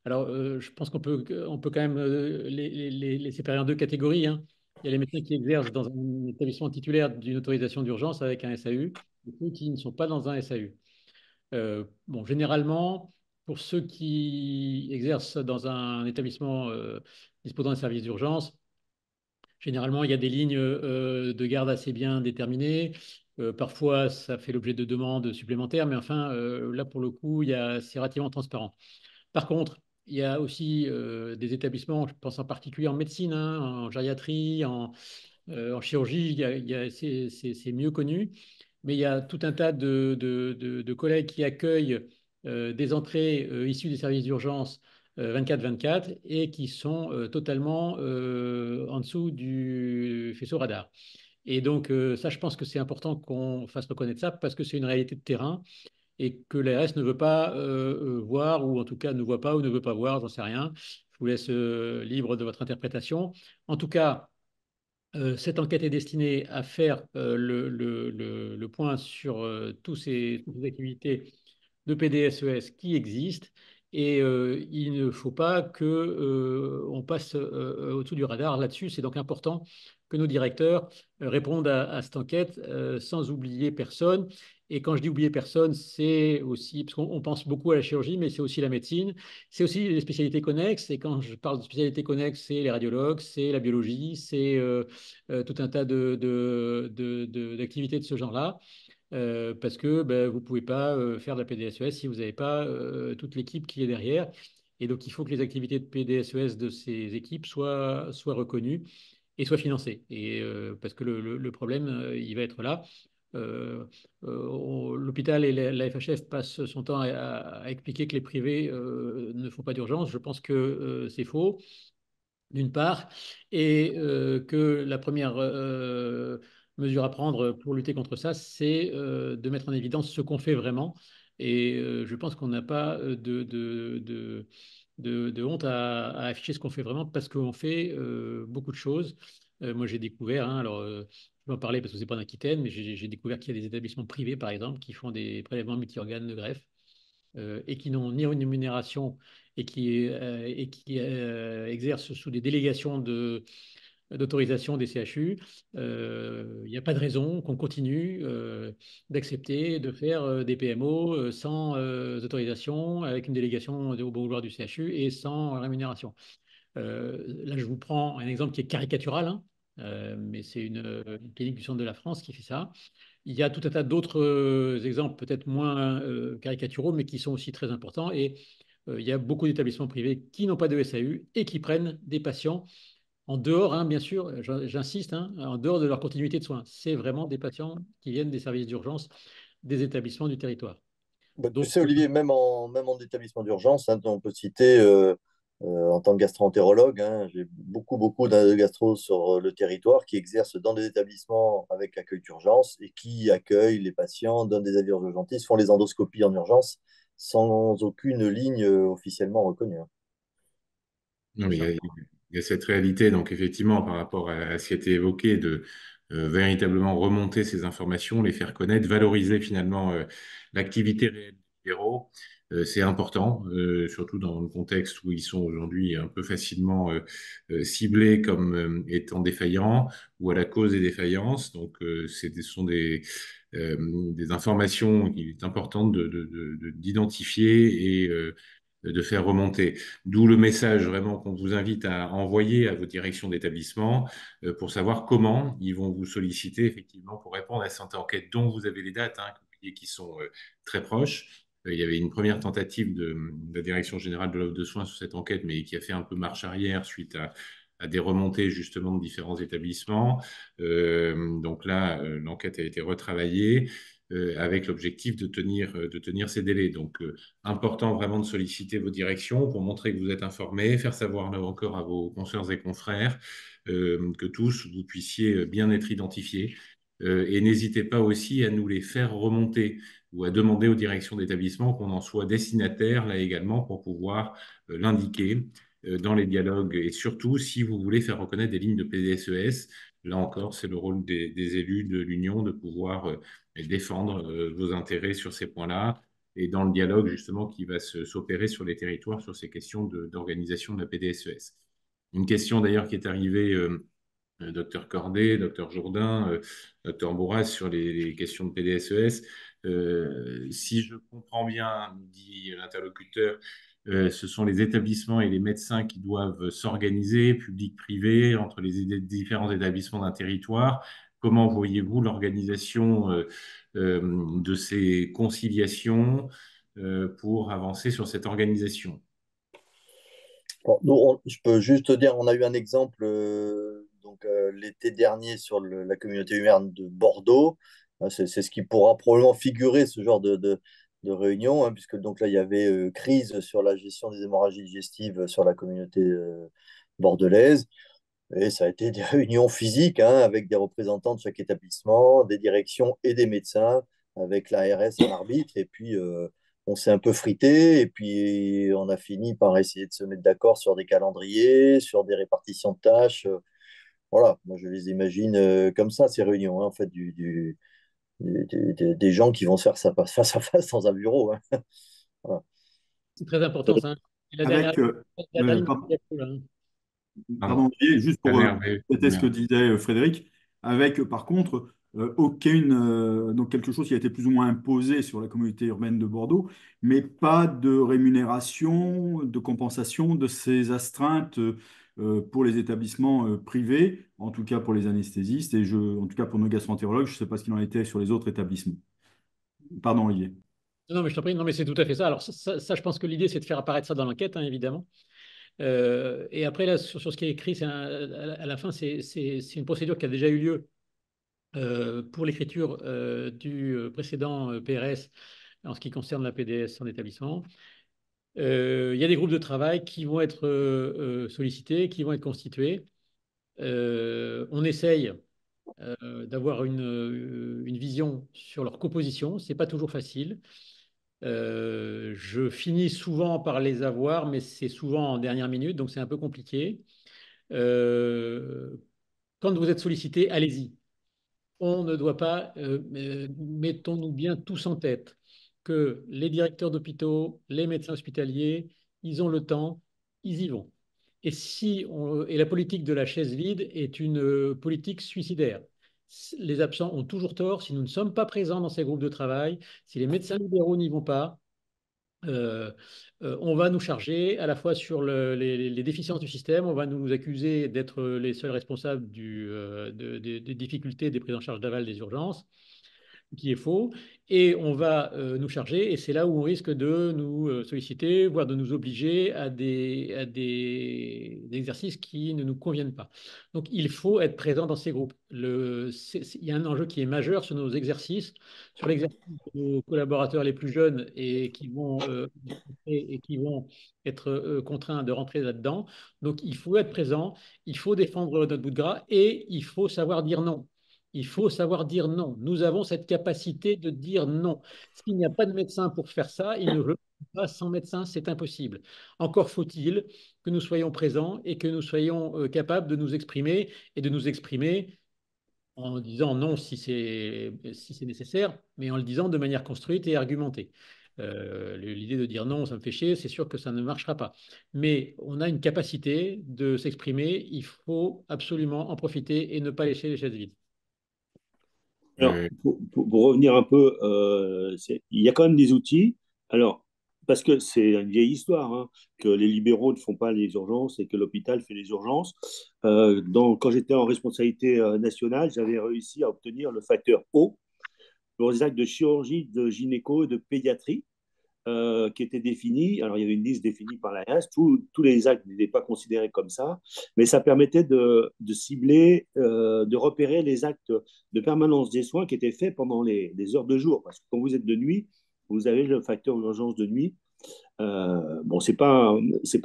Speaker 5: Alors, je pense on peut quand même les séparer en deux catégories, hein. Il y a les médecins qui exercent dans un établissement titulaire d'une autorisation d'urgence avec un SAU et ceux qui ne sont pas dans un SAU. Bon, généralement, pour ceux qui exercent dans un établissement disposant d'un service d'urgence, généralement, il y a des lignes de garde assez bien déterminées. Parfois, ça fait l'objet de demandes supplémentaires, mais enfin, là, pour le coup, c'est relativement transparent. Par contre, il y a aussi des établissements, je pense en particulier en médecine, hein, en gériatrie, en chirurgie, c'est mieux connu. Mais il y a tout un tas de collègues qui accueillent des entrées issues des services d'urgence 24-24 et qui sont totalement en dessous du faisceau radar. Et donc, ça, je pense que c'est important qu'on fasse reconnaître ça parce que c'est une réalité de terrain et que l'ARS ne veut pas voir, ou en tout cas ne voit pas ou ne veut pas voir, j'en sais rien. Je vous laisse libre de votre interprétation. En tout cas, cette enquête est destinée à faire le point sur toutes ces activités de PDSES qui existent. Et il ne faut pas que on passe au-dessous du radar là-dessus. C'est donc important que nos directeurs répondent à cette enquête sans oublier personne. Et quand je dis oublier personne, c'est aussi, parce qu'on pense beaucoup à la chirurgie, mais c'est aussi la médecine, c'est aussi les spécialités connexes. Et quand je parle de spécialités connexes, c'est les radiologues, c'est la biologie, c'est tout un tas d'activités de ce genre-là. Parce que ben, vous ne pouvez pas faire de la PDSES si vous n'avez pas toute l'équipe qui est derrière. Et donc, il faut que les activités de PDSES de ces équipes soient reconnues et soient financées. Et, parce que le problème, il va être là. L'hôpital et la FHF passent son temps à expliquer que les privés ne font pas d'urgence. Je pense que c'est faux d'une part, et que la première mesure à prendre pour lutter contre ça, c'est de mettre en évidence ce qu'on fait vraiment. Et je pense qu'on n'a pas de honte à afficher ce qu'on fait vraiment parce qu'on fait beaucoup de choses. Moi, j'ai découvert, hein, alors je vais en parler parce que c'est pas en Aquitaine, mais j'ai découvert qu'il y a des établissements privés, par exemple, qui font des prélèvements multi-organes de greffe et qui n'ont ni rémunération et qui exercent sous des délégations d'autorisation des CHU, il n'y a pas de raison qu'on continue d'accepter de faire des PMO sans autorisation, avec une délégation au bon vouloir du CHU et sans rémunération. Là, je vous prends un exemple qui est caricatural, hein. mais c'est une clinique du centre de la France qui fait ça. Il y a tout un tas d'autres exemples, peut-être moins caricaturaux, mais qui sont aussi très importants. Et il y a beaucoup d'établissements privés qui n'ont pas de SAU et qui prennent des patients en dehors, hein, bien sûr, j'insiste, hein, en dehors de leur continuité de soins. C'est vraiment des patients qui viennent des services d'urgence des établissements du territoire.
Speaker 3: Bah, tu
Speaker 5: Donc,
Speaker 3: sais, Olivier, même en établissement d'urgence, hein, on peut citer, en tant que gastro-entérologue, hein, j'ai beaucoup de gastro sur le territoire qui exercent dans des établissements avec accueil d'urgence et qui accueillent les patients, donnent des avis urgentistes, font les endoscopies en urgence sans aucune ligne officiellement reconnue, hein.
Speaker 1: Non,
Speaker 5: c'est
Speaker 1: mais
Speaker 5: ça.
Speaker 1: il y a cette réalité, donc effectivement, par rapport à ce qui a été évoqué, de véritablement remonter ces informations, les faire connaître, valoriser finalement l'activité réelle des libéraux, c'est important, surtout dans le contexte où ils sont aujourd'hui un peu facilement ciblés comme étant défaillants ou à la cause des défaillances. Donc, ce sont des informations qu'il est important d'identifier et de faire remonter. D'où le message vraiment qu'on vous invite à envoyer à vos directions d'établissement pour savoir comment ils vont vous solliciter effectivement pour répondre à cette enquête dont vous avez les dates, hein, qui sont très proches. Il y avait une première tentative de la Direction générale de l'offre de soins sur cette enquête, mais qui a fait un peu marche arrière suite à des remontées justement de différents établissements. Donc là, l'enquête a été retravaillée avec l'objectif de tenir ces délais. Donc, important vraiment de solliciter vos directions pour montrer que vous êtes informés, faire savoir là encore à vos consoeurs et confrères que tous vous puissiez bien être identifiés. Et n'hésitez pas aussi à nous les faire remonter ou à demander aux directions d'établissement qu'on en soit destinataire là également pour pouvoir l'indiquer dans les dialogues et surtout si vous voulez faire reconnaître des lignes de PDSES. Là encore, c'est le rôle des élus de l'Union de pouvoir défendre vos intérêts sur ces points-là et dans le dialogue justement qui va s'opérer sur les territoires sur ces questions d'organisation de la PDSES. Une question d'ailleurs qui est arrivée, docteur Cordet, docteur Jourdain, docteur Bourras, sur les questions de PDSES. Si je comprends bien, dit l'interlocuteur, ce sont les établissements et les médecins qui doivent s'organiser, public-privé, entre les différents établissements d'un territoire. Comment voyez-vous l'organisation de ces conciliations pour avancer sur cette organisation?
Speaker 3: Bon, nous, je peux juste te dire, on a eu un exemple l'été dernier sur la communauté humaine de Bordeaux. C'est ce qui pourra probablement figurer ce genre de réunion, hein, puisque donc là, il y avait crise sur la gestion des hémorragies digestives sur la communauté bordelaise. Et ça a été des réunions physiques, hein, avec des représentants de chaque établissement, des directions et des médecins, avec l'ARS en arbitre. Et puis, on s'est un peu frité. Et puis, on a fini par essayer de se mettre d'accord sur des calendriers, sur des répartitions de tâches. Voilà, moi, je les imagine comme ça, ces réunions, hein, en fait, des gens qui vont se faire ça face à face dans un bureau, hein. Voilà.
Speaker 5: C'est très important, ça, hein. Et
Speaker 4: Avec,
Speaker 5: la dernière ligne,
Speaker 4: pardon,
Speaker 5: hein.
Speaker 1: Pardon,
Speaker 4: pardon, Olivier, juste pour
Speaker 1: Hervé,
Speaker 4: compléter ce que disait Frédéric, avec par contre aucune, donc quelque chose qui a été plus ou moins imposé sur la communauté urbaine de Bordeaux, mais pas de rémunération, de compensation de ces astreintes pour les établissements privés, en tout cas pour les anesthésistes, et en tout cas pour nos gastro-entérologues, je ne sais pas ce qu'il en était sur les autres établissements. Pardon, Olivier.
Speaker 5: Non, mais je t'en prie, non, mais c'est tout à fait ça. Alors, je pense que l'idée, c'est de faire apparaître ça dans l'enquête, hein, évidemment. Et après, là, sur ce qui est écrit, à la fin, c'est une procédure qui a déjà eu lieu pour l'écriture du précédent PRS en ce qui concerne la PDS en établissement. Il y a des groupes de travail qui vont être sollicités, qui vont être constitués. On essaye d'avoir une vision sur leur composition. Ce n'est pas toujours facile. Je finis souvent par les avoir, mais c'est souvent en dernière minute, donc c'est un peu compliqué. Euh, Quand vous êtes sollicité, allez-y. On ne doit pas, mettons-nous bien tous en tête, que les directeurs d'hôpitaux, les médecins hospitaliers, ils ont le temps, ils y vont. Et la politique de la chaise vide est une politique suicidaire. Les absents ont toujours tort si nous ne sommes pas présents dans ces groupes de travail, si les médecins libéraux n'y vont pas. euh, on va nous charger à la fois sur les déficiences du système, on va nous accuser d'être les seuls responsables des difficultés des prises en charge d'aval des urgences, qui est faux, et on va nous charger, et c'est là où on risque de nous solliciter, voire de nous obliger à des exercices qui ne nous conviennent pas. Donc il faut être présent dans ces groupes. Il y a un enjeu qui est majeur sur nos exercices, sur l'exercice de nos collaborateurs les plus jeunes et qui vont être contraints de rentrer là-dedans. Donc il faut être présent, il faut défendre notre bout de gras et il faut savoir dire non. Il faut savoir dire non. Nous avons cette capacité de dire non. S'il n'y a pas de médecin pour faire ça, il ne le fait pas sans médecin, c'est impossible. Encore faut-il que nous soyons présents et que nous soyons capables de nous exprimer et de nous exprimer en disant non si c'est nécessaire, mais en le disant de manière construite et argumentée. L'idée de dire non, ça me fait chier, c'est sûr que ça ne marchera pas. Mais on a une capacité de s'exprimer, il faut absolument en profiter et ne pas laisser les chaises vides.
Speaker 2: Alors, pour revenir un peu, il y a quand même des outils. Alors, parce que c'est une vieille histoire, hein, que les libéraux ne font pas les urgences et que l'hôpital fait les urgences. Quand j'étais en responsabilité nationale, j'avais réussi à obtenir le facteur O pour les actes de chirurgie, de gynéco et de pédiatrie qui était définie. Alors, il y avait une liste définie par l'ARS. Tous les actes n'étaient pas considérés comme ça, mais ça permettait de cibler, de repérer les actes de permanence des soins qui étaient faits pendant les heures de jour. Parce que quand vous êtes de nuit, vous avez le facteur d'urgence de nuit. Bon, c'est pas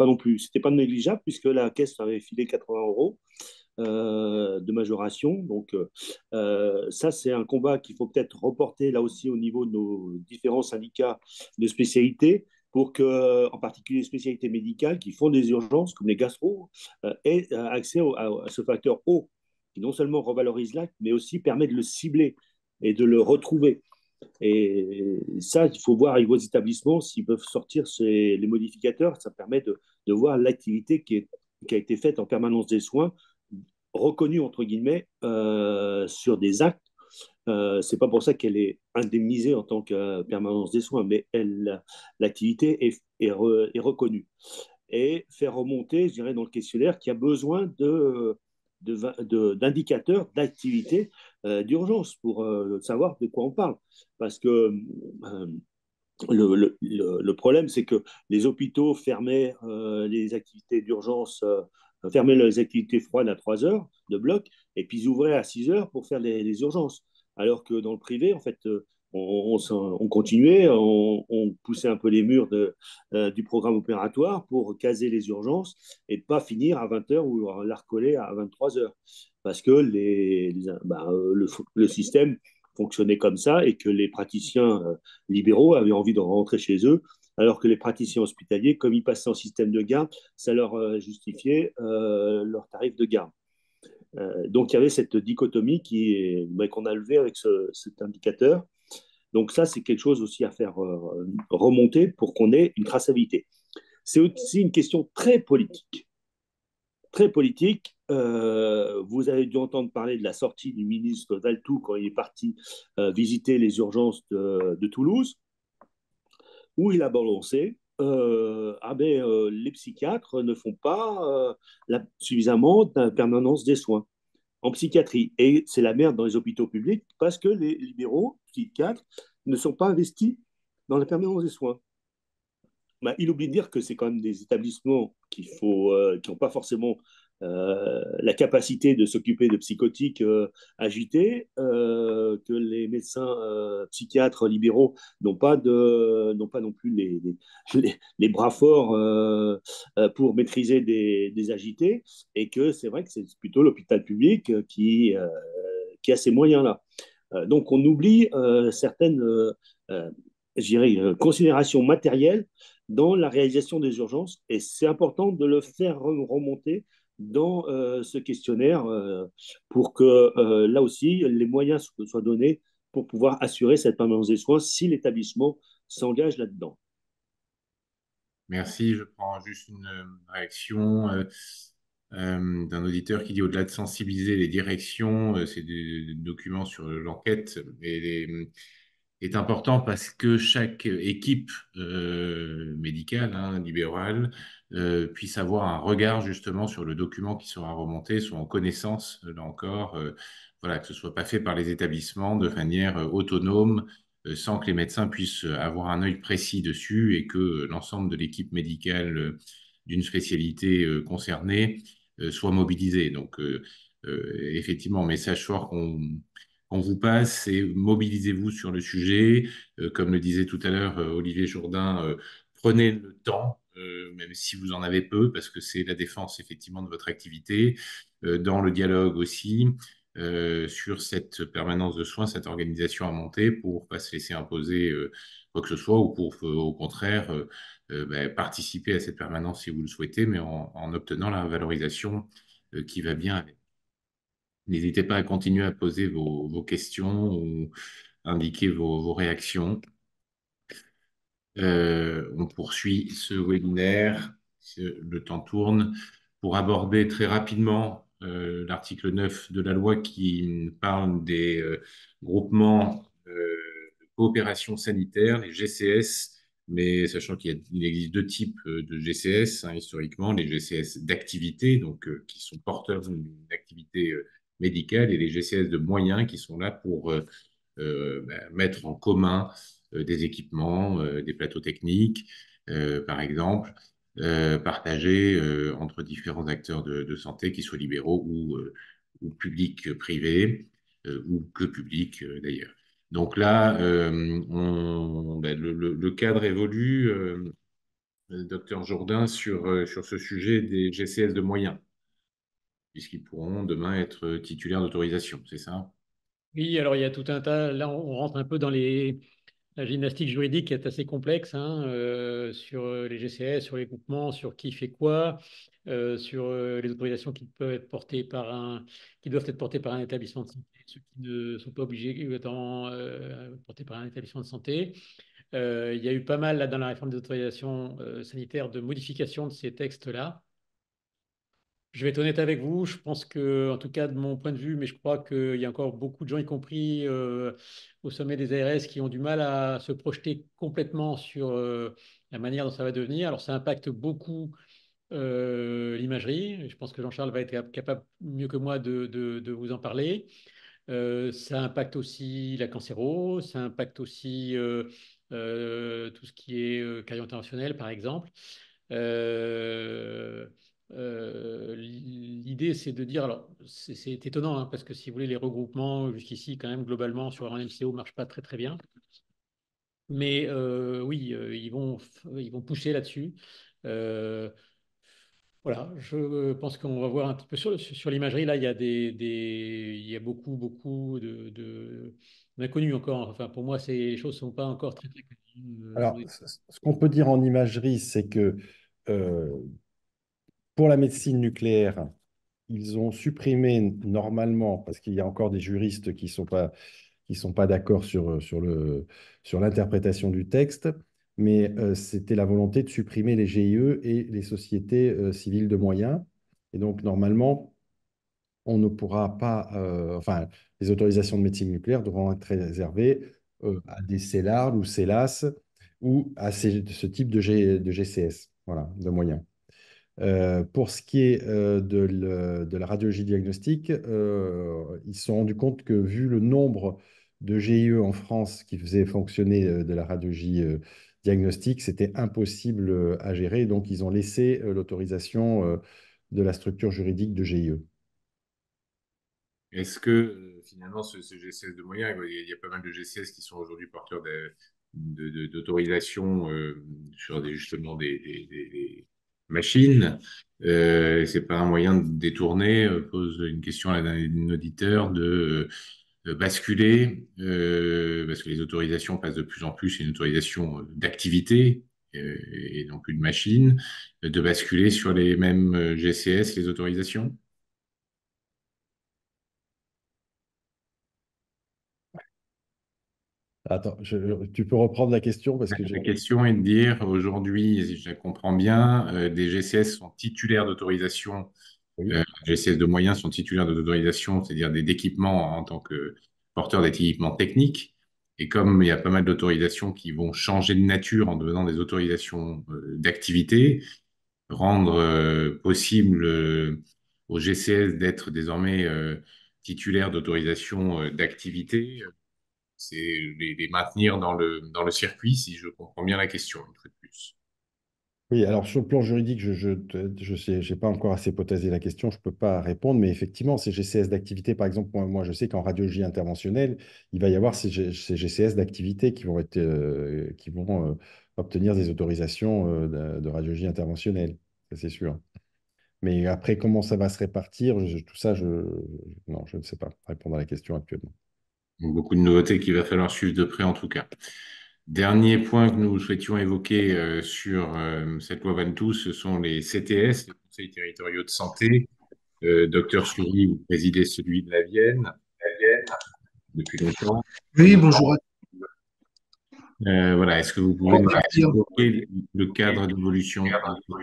Speaker 2: non plus, c'était pas négligeable puisque la caisse avait filé 80 € de majoration. Donc, ça, c'est un combat qu'il faut peut-être reporter là aussi au niveau de nos différents syndicats de spécialité pour que, en particulier les spécialités médicales qui font des urgences comme les gastro, aient accès à ce facteur haut qui non seulement revalorise l'acte, mais aussi permet de le cibler et de le retrouver. Et ça, il faut voir avec vos établissements s'ils peuvent sortir les modificateurs. Ça permet de voir l'activité qui a été faite en permanence des soins reconnue, entre guillemets, sur des actes. C'est pas pour ça qu'elle est indemnisée en tant que permanence des soins, mais l'activité est reconnue. Et faire remonter, je dirais, dans le questionnaire qu'il y a besoin d'indicateurs d'activité d'urgence pour savoir de quoi on parle. Parce que le problème, c'est que les hôpitaux fermaient les activités d'urgence, fermaient les activités froides à 3 heures de bloc, et puis ils ouvraient à 6 heures pour faire les urgences. Alors que dans le privé, en fait, on continuait, on poussait un peu les murs du programme opératoire pour caser les urgences et ne pas finir à 20 heures ou la recoller à 23 heures. Parce que le système fonctionnait comme ça et que les praticiens libéraux avaient envie de rentrer chez eux, alors que les praticiens hospitaliers, comme ils passaient en système de garde, ça leur justifiait leur tarif de garde. Donc il y avait cette dichotomie qu'on a levée avec cet indicateur. Donc ça, c'est quelque chose aussi à faire remonter pour qu'on ait une traçabilité. C'est aussi une question très politique. Très politique. Vous avez dû entendre parler de la sortie du ministre Valtou quand il est parti visiter les urgences de Toulouse, où il a balancé les psychiatres ne font pas suffisamment de permanence des soins en psychiatrie. Et c'est la merde dans les hôpitaux publics parce que les libéraux psychiatres ne sont pas investis dans la permanence des soins. Il oublie de dire que c'est quand même des établissements qui n'ont pas forcément la capacité de s'occuper de psychotiques agités, que les médecins psychiatres libéraux n'ont pas non plus les bras forts pour maîtriser des agités, et que c'est vrai que c'est plutôt l'hôpital public qui a ces moyens-là. Donc on oublie certaines considérations matérielles dans la réalisation des urgences, et c'est important de le faire remonter dans ce questionnaire pour que là aussi les moyens soient donnés pour pouvoir assurer cette permanence des soins si l'établissement s'engage là-dedans.
Speaker 1: Merci. Je prends juste une réaction d'un auditeur qui dit au-delà de sensibiliser les directions, c'est des documents sur l'enquête est important parce que chaque équipe médicale, hein, libérale, puisse avoir un regard justement sur le document qui sera remonté, soit en connaissance, là encore, voilà, que ce soit pas fait par les établissements de manière autonome, sans que les médecins puissent avoir un œil précis dessus et que l'ensemble de l'équipe médicale d'une spécialité concernée soit mobilisée. Donc, effectivement, message fort qu'on vous passe, c'est mobilisez-vous sur le sujet. Comme le disait tout à l'heure Olivier Jourdain, prenez le temps, même si vous en avez peu, parce que c'est la défense effectivement de votre activité, dans le dialogue aussi, sur cette permanence de soins, cette organisation à monter pour pas se laisser imposer quoi que ce soit ou pour au contraire participer à cette permanence si vous le souhaitez, mais en obtenant la valorisation qui va bien avec. N'hésitez pas à continuer à poser vos questions ou indiquer vos réactions. On poursuit ce webinaire, le temps tourne, pour aborder très rapidement l'article 9 de la loi qui parle des groupements de coopération sanitaire, les GCS, mais sachant qu'il existe deux types de GCS, hein, historiquement, les GCS d'activité, donc qui sont porteurs d'une activité médicale, et les GCS de moyens qui sont là pour mettre en commun des équipements, des plateaux techniques, par exemple, partagés entre différents acteurs de santé, qu'ils soient libéraux ou publics privés, ou que publics d'ailleurs. Donc là, le cadre évolue, docteur Jourdain, sur ce sujet des GCS de moyens, puisqu'ils pourront demain être titulaires d'autorisation, c'est ça?
Speaker 5: Oui, alors il y a tout un tas. Là, on rentre un peu dans la gymnastique juridique qui est assez complexe, hein, sur les GCS, sur les groupements, sur qui fait quoi, sur les autorisations qui peuvent être portées qui doivent être portées par un établissement de santé, ceux qui ne sont pas obligés d'être portés par un établissement de santé. Il y a eu pas mal là, dans la réforme des autorisations sanitaires de modifications de ces textes-là. Je vais être honnête avec vous, je pense que, en tout cas de mon point de vue, mais je crois qu'il y a encore beaucoup de gens, y compris au sommet des ARS, qui ont du mal à se projeter complètement sur la manière dont ça va devenir. Alors ça impacte beaucoup l'imagerie. Je pense que Jean-Charles va être capable mieux que moi de vous en parler. Ça impacte aussi la cancéro, ça impacte aussi tout ce qui est cardio interventionnel, par exemple. Euh, L'idée, c'est de dire, alors c'est étonnant, hein, parce que si vous voulez, les regroupements jusqu'ici, quand même, globalement, sur un MCO, ne marchent pas très très bien. Mais oui, ils vont pousser là-dessus. Euh, voilà, je pense qu'on va voir un petit peu sur l'imagerie. Là, il y a il y a beaucoup d'inconnus encore. Enfin, pour moi, les choses ne sont pas encore très, très connues.
Speaker 6: Alors, ce qu'on peut dire en imagerie, c'est que euh, pour la médecine nucléaire, ils ont supprimé normalement, parce qu'il y a encore des juristes qui sont pas d'accord sur l'interprétation du texte, mais c'était la volonté de supprimer les GIE et les sociétés civiles de moyens. Et donc, normalement, on ne pourra pas, enfin, les autorisations de médecine nucléaire devront être réservées à des CELAR ou CELAS ou à ce type de GCS, voilà, de moyens. Pour ce qui est de la radiologie diagnostique, ils se sont rendus compte que vu le nombre de GIE en France qui faisaient fonctionner de la radiologie diagnostique, c'était impossible à gérer. Donc, ils ont laissé l'autorisation de la structure juridique de GIE.
Speaker 1: Est-ce que finalement ce GCS de moyens, il y a pas mal de GCS qui sont aujourd'hui porteurs d'autorisation sur justement des machines. C'est pas un moyen de détourner, pose une question à un auditeur, de basculer, parce que les autorisations passent de plus en plus, c'est une autorisation d'activité et non plus de machine, de basculer sur les mêmes GCS, les autorisations?
Speaker 6: Attends, tu peux reprendre la question parce que
Speaker 1: La question est de dire, aujourd'hui, si je la comprends bien, des GCS sont titulaires d'autorisation,
Speaker 6: Oui.
Speaker 1: GCS de moyens sont titulaires d'autorisation, c'est-à-dire d'équipements en tant que porteurs d'équipements techniques, Et comme il y a pas mal d'autorisations qui vont changer de nature en devenant des autorisations d'activité, rendre possible au GCS d'être désormais titulaire d'autorisation d'activité, c'est les maintenir dans le circuit, si je comprends bien la question, une fois de plus.
Speaker 6: Oui, alors sur le plan juridique, je sais, j'ai pas encore assez hypothèsé la question, je peux pas répondre, mais effectivement, ces GCS d'activité, par exemple, moi, je sais qu'en radiologie interventionnelle, il va y avoir ces GCS d'activité qui vont obtenir des autorisations de radiologie interventionnelle, ça c'est sûr. Mais après, comment ça va se répartir, tout ça, non, je ne sais pas répondre à la question actuellement.
Speaker 1: Donc, beaucoup de nouveautés qu'il va falloir suivre de près en tout cas. Dernier point que nous souhaitions évoquer sur cette loi Vantou, ce sont les CTS, les conseils territoriaux de santé. Docteur Souris, vous présidez celui de la Vienne depuis longtemps.
Speaker 7: Oui, bonjour.
Speaker 1: Voilà, est-ce que vous pouvez nous expliquer le cadre d'évolution de ce point?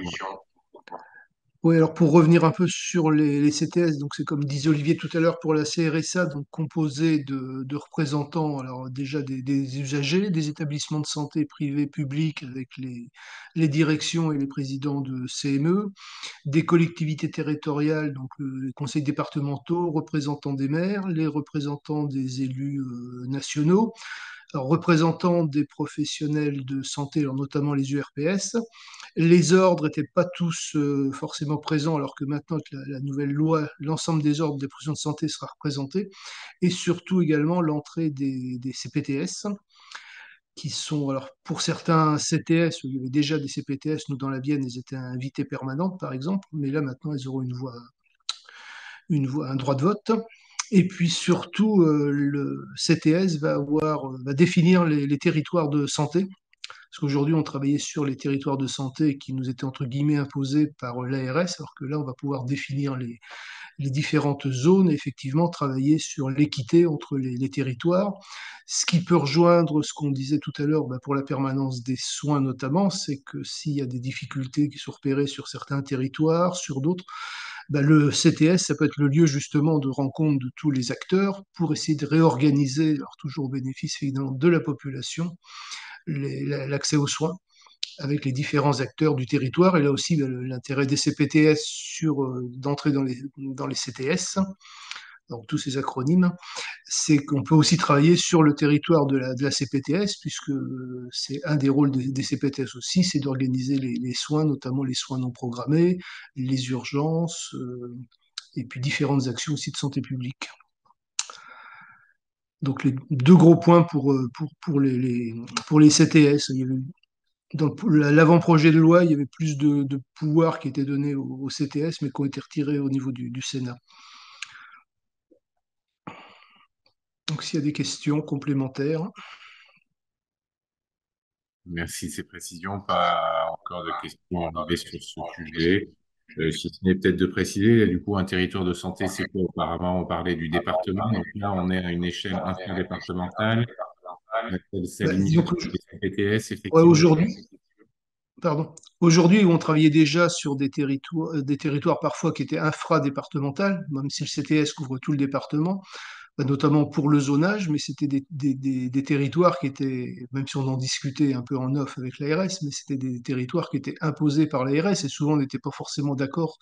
Speaker 7: Oui, alors pour revenir un peu sur les CTS, donc c'est comme disait Olivier tout à l'heure pour la CRSA, donc composé de représentants, alors déjà des usagers, des établissements de santé privés, publics, avec les directions et les présidents de CME, des collectivités territoriales, donc les conseils départementaux, représentants des maires, les représentants des élus nationaux, alors, représentants des professionnels de santé, alors notamment les URPS. Les ordres n'étaient pas tous forcément présents, alors que maintenant, avec la nouvelle loi, l'ensemble des ordres des professions de santé sera représenté, et surtout également l'entrée des CPTS, qui sont, alors pour certains CTS, il y avait déjà des CPTS, nous dans la Vienne, elles étaient invitées permanentes, par exemple, mais là maintenant, elles auront un droit de vote. Et puis surtout, le CTS va définir les territoires de santé, parce qu'aujourd'hui, on travaillait sur les territoires de santé qui nous étaient entre guillemets imposés par l'ARS, alors que là, on va pouvoir définir les différentes zones et effectivement travailler sur l'équité entre les territoires. Ce qui peut rejoindre ce qu'on disait tout à l'heure pour la permanence des soins notamment, c'est que s'il y a des difficultés qui sont repérées sur certains territoires, sur d'autres, le CTS, ça peut être le lieu justement de rencontre de tous les acteurs pour essayer de réorganiser, alors toujours au bénéfice évidemment de la population, l'accès aux soins avec les différents acteurs du territoire. Et là aussi, l'intérêt des CPTS d'entrer dans les CTS, donc tous ces acronymes, c'est qu'on peut aussi travailler sur le territoire de la CPTS, puisque c'est un des rôles des CPTS aussi, c'est d'organiser les soins, notamment les soins non programmés, les urgences, et puis différentes actions aussi de santé publique. Donc les deux gros points pour les CTS. Il y avait dans l'avant-projet de loi, il y avait plus de pouvoirs qui étaient donnés au CTS, mais qui ont été retirés au niveau du Sénat. Donc, s'il y a des questions complémentaires.
Speaker 1: Merci de ces précisions. Pas encore de questions arrivées sur ce sujet. Si ce n'est peut-être de préciser, du coup, un territoire de santé, c'est quoi? Auparavant, on parlait du département. Donc là, on est à une échelle interdépartementale. Elle s'aligne
Speaker 7: Disons que,
Speaker 1: sur les CPTS,
Speaker 7: ouais,
Speaker 1: effectivement.
Speaker 7: Aujourd'hui, on travaillait déjà sur des territoires parfois qui étaient infradépartementaux, même si le CTS couvre tout le département, notamment pour le zonage, mais c'était des territoires qui étaient, même si on en discutait un peu en off avec l'ARS, mais c'était des territoires qui étaient imposés par l'ARS et souvent on n'était pas forcément d'accord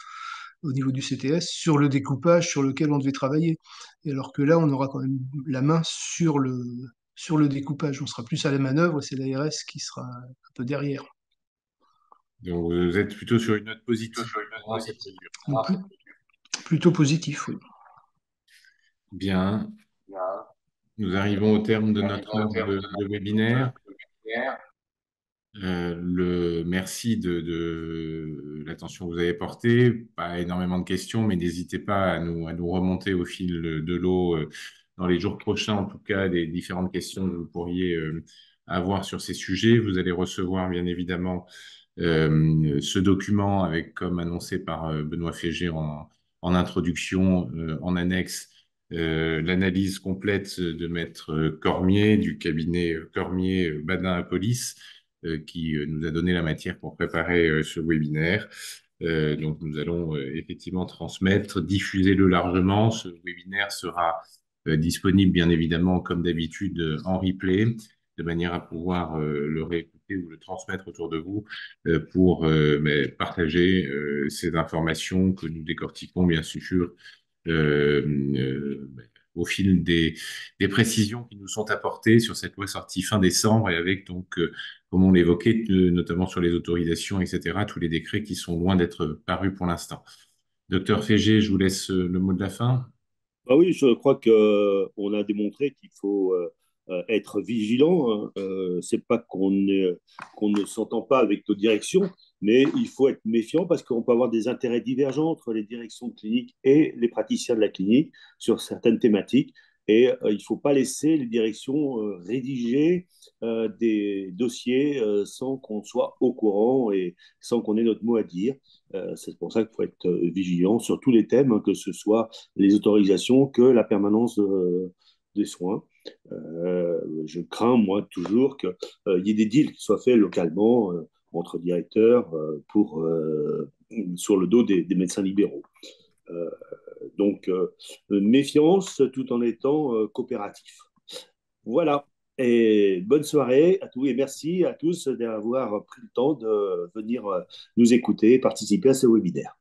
Speaker 7: au niveau du CTS sur le découpage sur lequel on devait travailler. Et alors que là, on aura quand même la main sur le découpage. On sera plus à la manœuvre et c'est l'ARS qui sera un peu derrière.
Speaker 1: Donc, vous êtes plutôt sur une note positive dans cette mesure.
Speaker 7: Plutôt positif, oui.
Speaker 1: Bien. Nous arrivons au terme de notre heure de webinaire. Merci de l'attention que vous avez portée. Pas énormément de questions, mais n'hésitez pas à nous remonter au fil de l'eau dans les jours prochains, en tout cas, des différentes questions que vous pourriez avoir sur ces sujets. Vous allez recevoir, bien évidemment, ce document avec, comme annoncé par Benoît Fégé en introduction, en annexe, l'analyse complète de Maître Cormier du cabinet Cormier Badin Apolis qui nous a donné la matière pour préparer ce webinaire. Donc, nous allons effectivement transmettre, diffuser-le largement. Ce webinaire sera disponible bien évidemment comme d'habitude en replay, de manière à pouvoir le réécouter ou le transmettre autour de vous pour partager ces informations que nous décortiquons bien sûr euh, euh, au fil des précisions qui nous sont apportées sur cette loi sortie fin décembre et avec donc, comme on l'évoquait, notamment sur les autorisations, etc., tous les décrets qui sont loin d'être parus pour l'instant. Docteur Fégé, je vous laisse le mot de la fin.
Speaker 2: Ah oui, je crois qu'on a démontré qu'il faut être vigilant, hein. C'est pas qu'on ne s'entend pas avec nos directions, mais il faut être méfiant parce qu'on peut avoir des intérêts divergents entre les directions de clinique et les praticiens de la clinique sur certaines thématiques. Et il ne faut pas laisser les directions rédiger des dossiers sans qu'on soit au courant et sans qu'on ait notre mot à dire. C'est pour ça qu'il faut être vigilant sur tous les thèmes, hein, que ce soit les autorisations que la permanence des soins. Je crains, moi, toujours qu'il y ait des deals qui soient faits localement entre directeurs sur le dos des médecins libéraux. Euh, donc, méfiance tout en étant coopératif. Voilà. Et bonne soirée à tous et merci à tous d'avoir pris le temps de venir nous écouter et participer à ce webinaire.